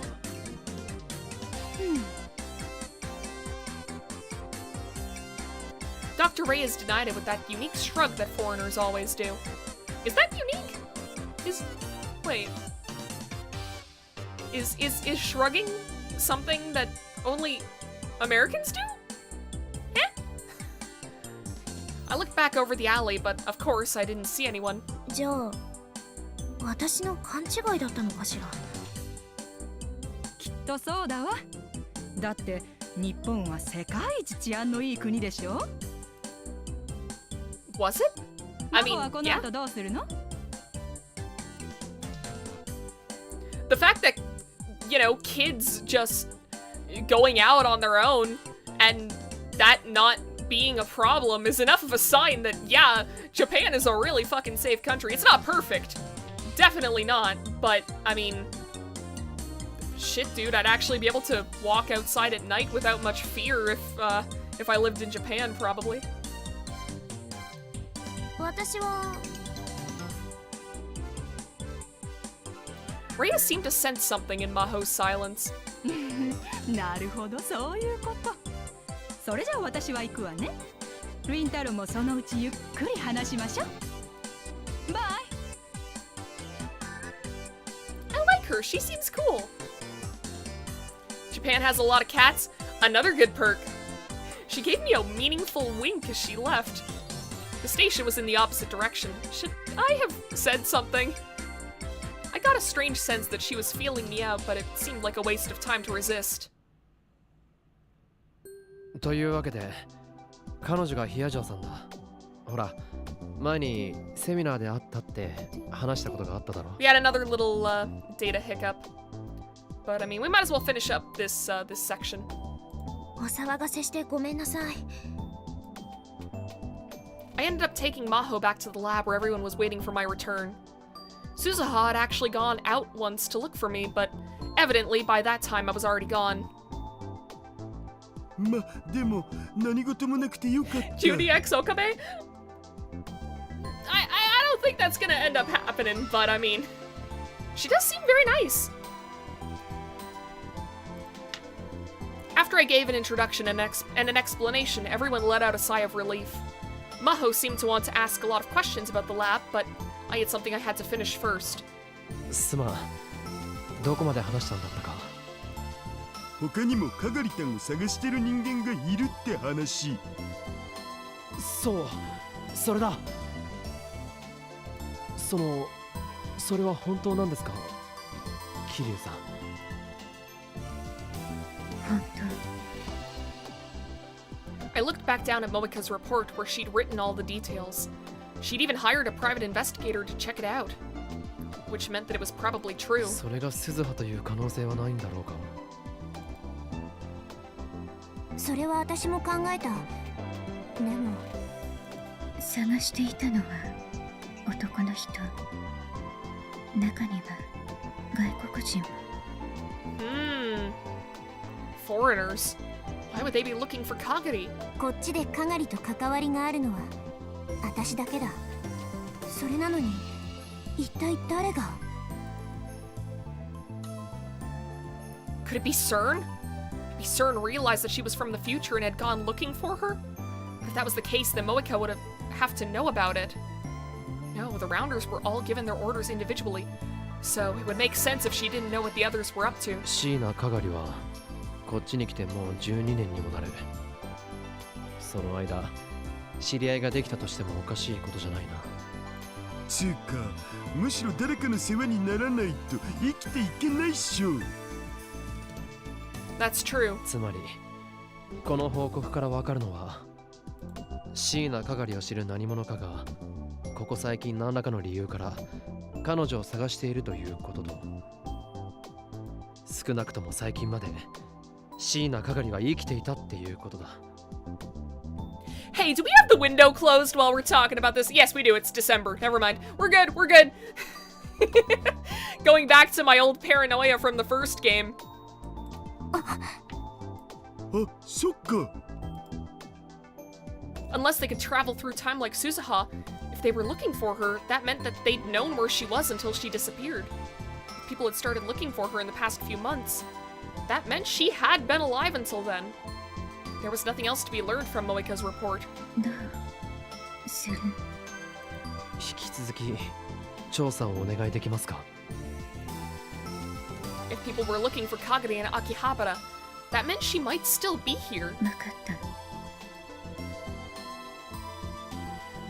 Dr. Ray has denied it with that unique shrug that foreigners always do. Is that unique? Wait. Is shrugging something that only Americans do? Eh? I looked back over the alley, but of course I didn't see anyone. じゃあ私の勘違いだったのかしら。きっとそうだわ。だって日本は世界一治安のいい国でしょ。Was it? I マ mean, マはこの yeah. 後どうするの？ The fact that, you know, kids just going out on their own and that not being a problem is enough of a sign that, yeah, Japan is a really fucking safe country. It's not perfect. Definitely not. But, I mean, shit, dude, I'd actually be able to walk outside at night without much fear if I lived in Japan, probably. 私は Rhea seemed to sense something in Maho's silence. なるほど、そういうこと。それじゃあ私は行くわね。ルインタルもそのうちゆっくり話しましょう。バイ。I like her. She seems cool. Japan has a lot of cats. Another good perk. She gave me a meaningful wink as she left. The station was in the opposite direction. Should I have said something? I got a strange sense that she was feeling me out, but it seemed like a waste of time to resist. というわけで彼女がヒヤジョーさんだ。ほら前にセミナーで会ったって話したことがあっただろ。 We had another little data hiccup. But I mean, we might as well finish up this this section. お騒がせしてごめんなさい。 I ended up taking Maho back to the lab where everyone was waiting for my return. Suzuha had actually gone out once to look for me, but evidently by that time I was already gone. ま、でも何事もなくてよかった。 Judy X Okabe? I don't think that's gonna end up happening, but I mean, she does seem very nice. After I gave an introduction and an explanation, everyone let out a sigh of relief. Maho seemed to want to ask a lot of questions about the lab, but I had something I had to finish first. すまん。どこまで話したんだったか。他にもカガリタンを探してる人間がいるって話。そう、それだ。それは本当なんですか、桐生さん。本当。 I looked back down at Momika's report where she'd written all the details. She'd even hired a private investigator to check it out, which meant that it was probably true. それが鈴葉という可能性はないんだろうか。それは私も考えた。でも探していたのは男の人。中には外国人も。Foreigners. Why would they be looking for Kagari? こっちでかがりと関わりがあるのは私だけだ。それなのに一体誰が？ Could it be CERN? Maybe CERN realized that she was from the future and had gone looking for her? But if that was the case, then Moika would have to know about it. No, the Rounders were all given their orders individually, so it would make sense if she didn't know what the others were up to. 椎名かがりはこっちに来てもう12年にもなる。その間知り合いができたとしてもおかしいことじゃないな。つうかむしろ誰かの世話にならないと生きていけないっしょ。 That's true. つまりこの報告からわかるのは椎名かがりを知る何者かがここ最近何らかの理由から彼女を探しているということと、少なくとも最近まで椎名かがりは生きていたっていうことだ。 Hey, do we have the window closed while we're talking about this? Yes, we do. It's December. Never mind. We're good. We're good. Going back to my old paranoia from the first game. あ、そっか。 Unless they could travel through time like Suzuha, if they were looking for her, that meant that they'd known where she was until she disappeared. If people had started looking for her in the past few months, That meant she had been alive until then. There was nothing else to be learned from Moika's report. どうする？引き続き調査をお願いできますか？ If people were looking for Kagari and Akihabara, that meant she might still be here. わかった。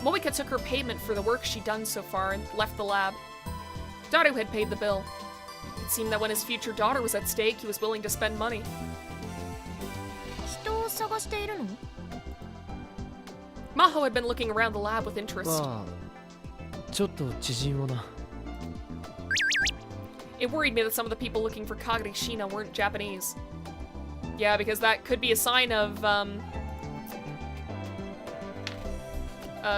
Moika took her payment for the work she'd done so far and left the lab. Daru had paid the bill. It seemed that when his future daughter was at stake, he was willing to spend money. 人を探しているの？ Maho had been looking around the lab with interest. ああ、ちょっと知人をな。 It worried me that some of the people looking for Kagari Shina weren't Japanese. Yeah, because that could be a sign of,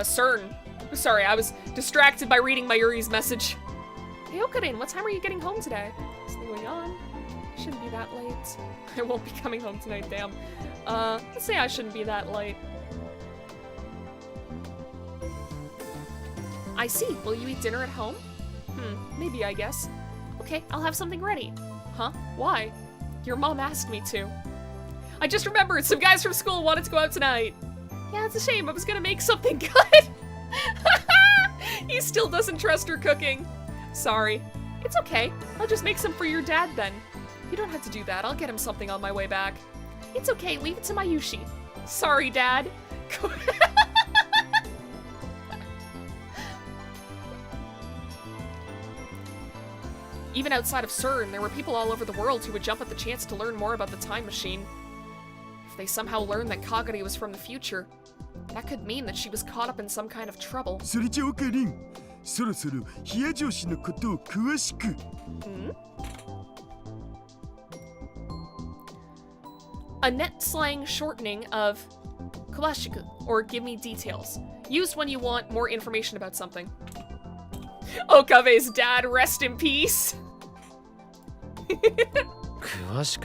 CERN. Sorry, I was distracted by reading Mayuri's message. Hey, Okarin, what time are you getting home today? Something going on? I shouldn't be that late. I won't be coming home tonight, damn. Let's say I shouldn't be that late. I see. Will you eat dinner at home? Maybe, I guess. Okay, I'll have something ready. Huh? Why? Your mom asked me to. I just remembered some guys from school wanted to go out tonight. Yeah, it's a shame. I was gonna make something good. He still doesn't trust her cooking. Sorry. It's okay. I'll just make some for your dad then. You don't have to do that. I'll get him something on my way back. It's okay. Leave it to Mayushi. Sorry, Dad. Even outside of CERN, there were people all over the world who would jump at the chance to learn more about the time machine. If they somehow learned that Kagari was from the future, that could mean that she was caught up in some kind of trouble. それじゃオカリン、そろそろ冷や上司のことを詳しく。A net slang shortening of Kulashiku, or give me details, used when you want more information about something. Okabe's dad, rest in peace.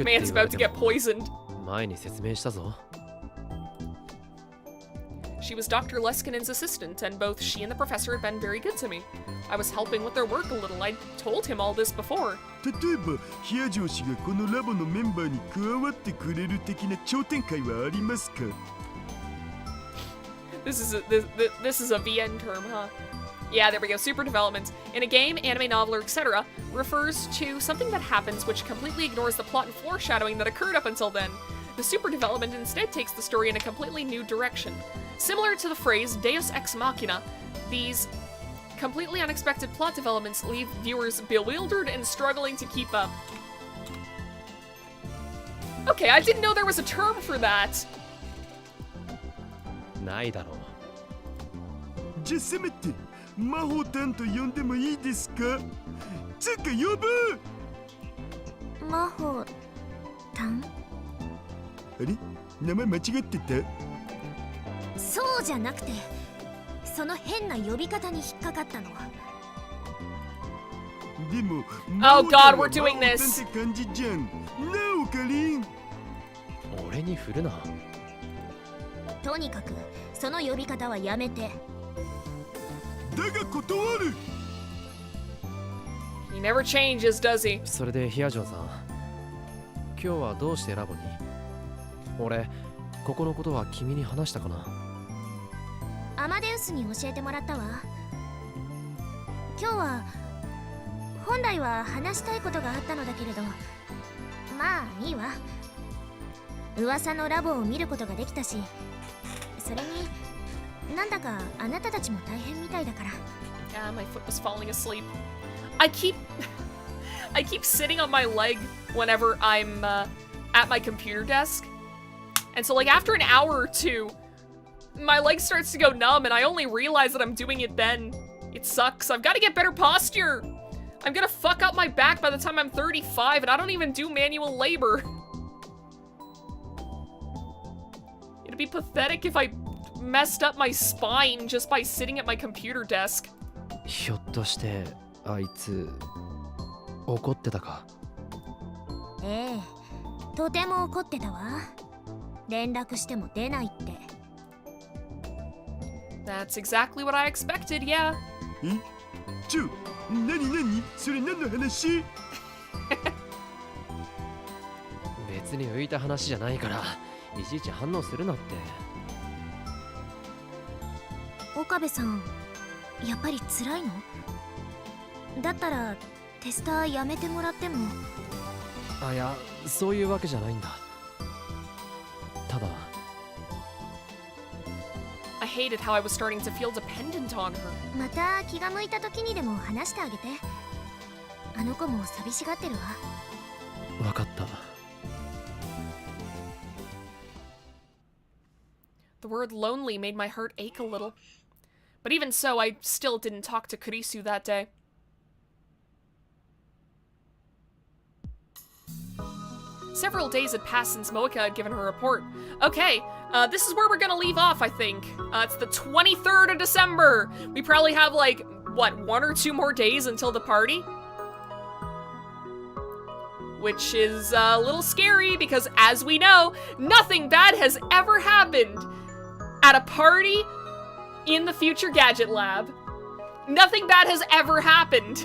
Man's about to get poisoned. 前に説明したぞ。 She was Dr. Leskinen's assistant, and both she and the professor had been very good to me. I was helping with their work a little. I'd told him all this before. 例えば冷や上司がこのラボのメンバーに加わってくれる的な超展開はありますか？ This is a VN term, huh? Yeah, there we go. Super development. In a game, anime, novel, or etc., refers to something that happens which completely ignores the plot and foreshadowing that occurred up until then. The super development instead takes the story in a completely new direction. Similar to the phrase Deus Ex Machina, these completely unexpected plot developments leave viewers bewildered and struggling to keep up. Okay, I didn't know there was a term for that. ないだろう。じゃあせめて魔法タンと呼んでもいいですか？つうか呼ぶ！魔法タン？あれ？名前間違ってた？そうじゃなくて、その変な呼び方に引っかかったの。でも、Oh God, we're doing this. って感じじゃん。なあ、オカリン。俺に振るな。とにかくその呼び方はやめて。だが断る。He never changes, does he? それでヒアジョンさん、今日はどうしてラボに？俺、ここのことは君に話したかな？アマデウスに教えてもらったわ。今日は本来は話したいことがあったのだけれど、まあいいわ。噂のラボを見ることができたし、それになんだかあなたたちも大変みたいだから。Yeah, my foot was falling asleep. I keep sitting on my leg whenever I'm at my computer desk. And so like after an hour or two, my leg starts to go numb and I only realize that I'm doing it then. It sucks. I've got to get better posture. I'm gonna fuck up my back by the time I'm 35 and I don't even do manual labor. It'd be pathetic if I messed up my spine just by sitting at my computer desk. ひょっとしてあいつ怒ってたか？ええ、とても怒ってたわ。連絡しても出ないって。That's exactly what I expected, yeah. え？何？それ何の話？別に浮いた話じゃないからいちいち反応するなって。岡部さん、やっぱり辛いの？だったらテスターやめてもらっても。あ、いや、そういうわけじゃないんだ。ただ I hated how I was starting to feel dependent on her. また気が向いた時にでも話してあげて。あの子も寂しがってるわ。わかった。The word lonely made my heart ache a little. But even so, I still didn't talk to Kurisu that day. Several days had passed since Moeka had given her report. Okay, this is where we're gonna leave off, I think. It's the 23rd of December! We probably have, like, what, 1 or 2 more days until the party? Which is a little scary, because as we know, nothing bad has ever happened at a party in the Future Gadget Lab. Nothing bad has ever happened.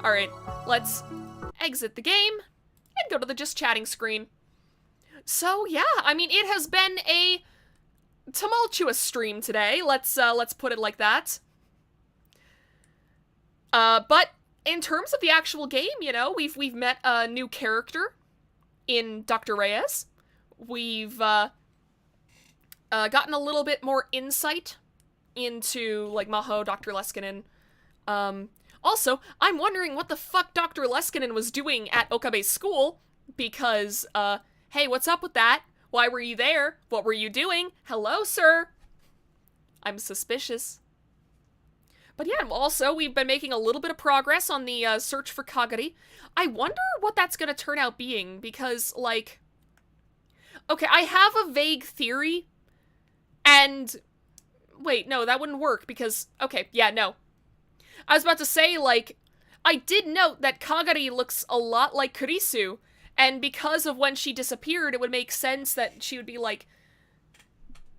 Alright, let's exit the game and go to the just chatting screen. So yeah, I mean, it has been a tumultuous stream today. Let's put it like that. But in terms of the actual game, you know, we've met a new character in Dr. Reyes. We've gotten a little bit more insight into, like, Maho, Dr. 𝕊𝕚𝕤𝕤𝕤. Also, I'm wondering what the fuck Dr. 𝕊𝕚𝕤𝕤 was doing at Okabe's school, because, hey, what's up with that? Why were you there? What were you doing? Hello, sir? I'm suspicious. But yeah, also, we've been making a little bit of progress on the search for Kagari. I wonder what that's gonna turn out being, because, like... Okay, I have a vague theory, and... Wait, no, that wouldn't work, because... Okay, yeah, no. I was about to say, like, I did note that Kagari looks a lot like Kurisu, and because of when she disappeared, it would make sense that she would be, like,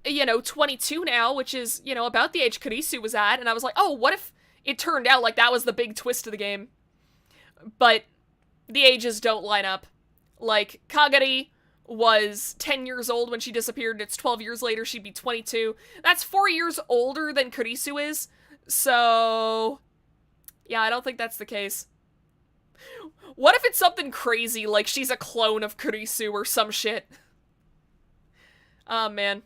you know, 22 now, which is, you know, about the age Kurisu was at, and I was like, oh, what if it turned out like that was the big twist of the game? But the ages don't line up. Like, Kagari was 10 years old when she disappeared, and it's 12 years later she'd be 22. That's 4 years older than Kurisu is, so... yeah, I don't think that's the case. What if it's something crazy, like she's a clone of Kurisu or some shit? Oh, man.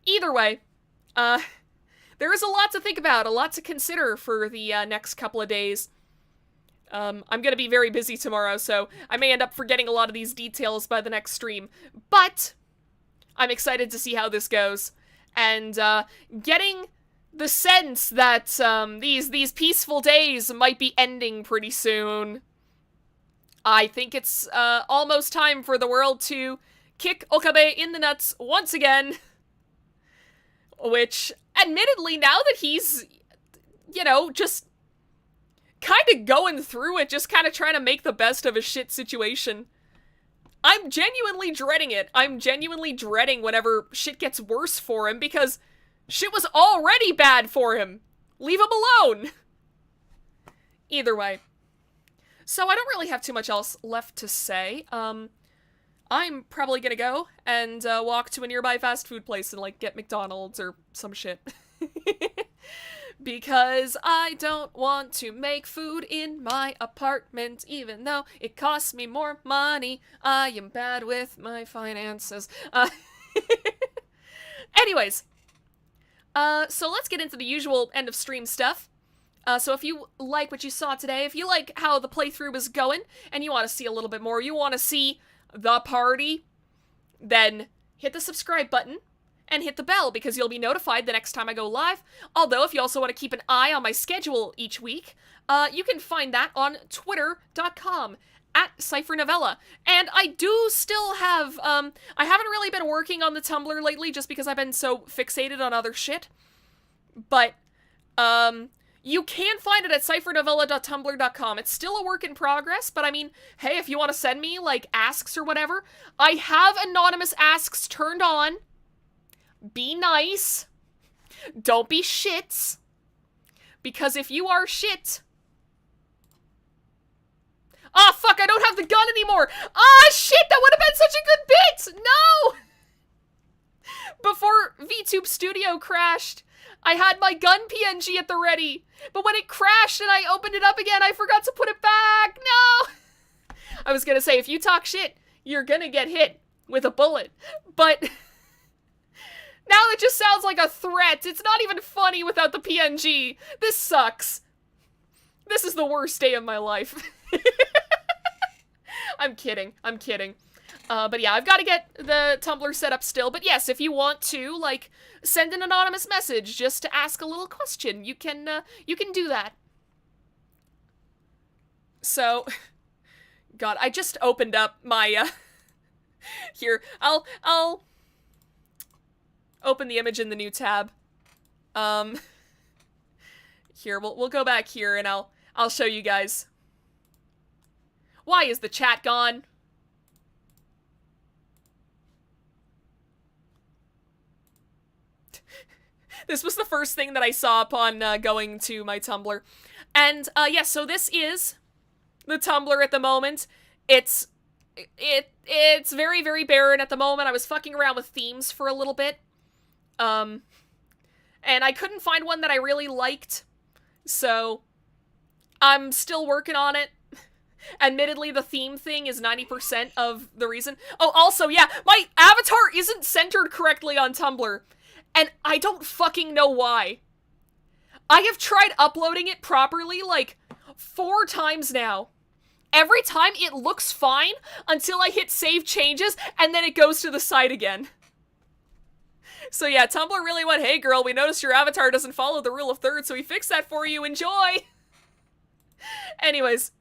Either way, there is a lot to think about, a lot to consider for the next couple of days. I'm gonna be very busy tomorrow, so I may end up forgetting a lot of these details by the next stream. But I'm excited to see how this goes. And getting the sense that these peaceful days might be ending pretty soon. I think it's almost time for the world to kick Okabe in the nuts once again. Which, admittedly, now that he's, you know, just kind of going through it, just kind of trying to make the best of a shit situation, I'm genuinely dreading it. I'm genuinely dreading whenever shit gets worse for him, because shit was already bad for him. Leave him alone. Either way. So I don't really have too much else left to say. I'm probably gonna go and walk to a nearby fast food place and, like, get McDonald's or some shit. Because I don't want to make food in my apartment, even though it costs me more money. I am bad with my finances. Anyways. So let's get into the usual end of stream stuff. So if you like what you saw today, if you like how the playthrough was going, and you want to see a little bit more, you want to see the party, then hit the subscribe button and hit the bell, because you'll be notified the next time I go live. Although, if you also want to keep an eye on my schedule each week, you can find that on twitter.com @CipherNovella. And I do still have, I haven't really been working on the Tumblr lately just because I've been so fixated on other shit. But, you can find it at CipherNovella.tumblr.com. It's still a work in progress, but I mean, hey, if you want to send me, like, asks or whatever, I have anonymous asks turned on. Be nice. Don't be shits. Because if you are shit, Ah, fuck, I don't have the gun anymore. Ah, shit, that would have been such a good bit. No. Before VTube Studio crashed, I had my gun PNG at the ready. But when it crashed and I opened it up again, I forgot to put it back. No. I was gonna say, if you talk shit, you're gonna get hit with a bullet. But now it just sounds like a threat. It's not even funny without the PNG. This sucks. This is the worst day of my life. I'm kidding. I'm kidding. But yeah, I've got to get the Tumblr set up still. But yes, if you want to, like, send an anonymous message just to ask a little question, you can do that. So, God, I just opened up my, here, I'll open the image in the new tab. Here, we'll go back here and I'll show you guys. Why is the chat gone? This was the first thing that I saw upon going to my Tumblr. And, yes, so this is the Tumblr at the moment. It's very, very barren at the moment. I was fucking around with themes for a little bit. And I couldn't find one that I really liked. So, I'm still working on it. Admittedly, the theme thing is 90% of the reason. Oh, also, yeah, my avatar isn't centered correctly on Tumblr. And I don't fucking know why. I have tried uploading it properly, like, 4 times now. Every time it looks fine until I hit save changes, and then it goes to the side again. So yeah, Tumblr really went, hey girl, we noticed your avatar doesn't follow the rule of thirds, so we fixed that for you, enjoy! Anyways.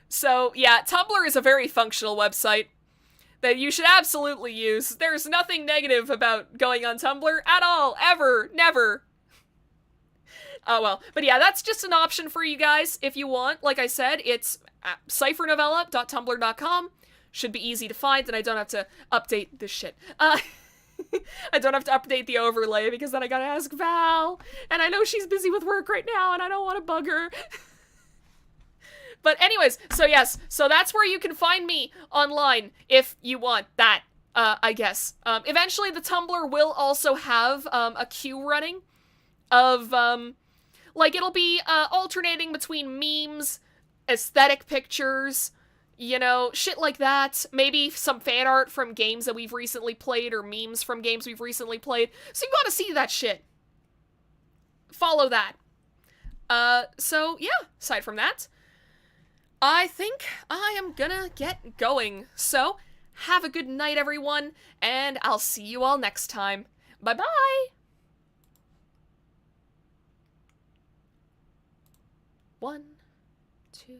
So yeah, Tumblr is a very functional website that you should absolutely use. There's nothing negative about going on Tumblr at all, ever, never. Oh well, but yeah, that's just an option for you guys if you want. Like I said, it's 𝕊𝕙𝕚𝕥𝕤𝕤𝕤.tumblr.com. Should be easy to find, and I don't have to update this shit. I don't have to update the overlay because then I gotta ask Val, and I know she's busy with work right now, and I don't want to bug her. But anyways, so yes, so that's where you can find me online if you want that, I guess. Eventually the Tumblr will also have a queue running of, like, it'll be alternating between memes, aesthetic pictures, you know, shit like that. Maybe some fan art from games that we've recently played or memes from games we've recently played. So you want to see that shit. Follow that. So yeah, aside from that, I think I am gonna get going. So, have a good night, everyone, and I'll see you all next time. Bye-bye! 1, 2...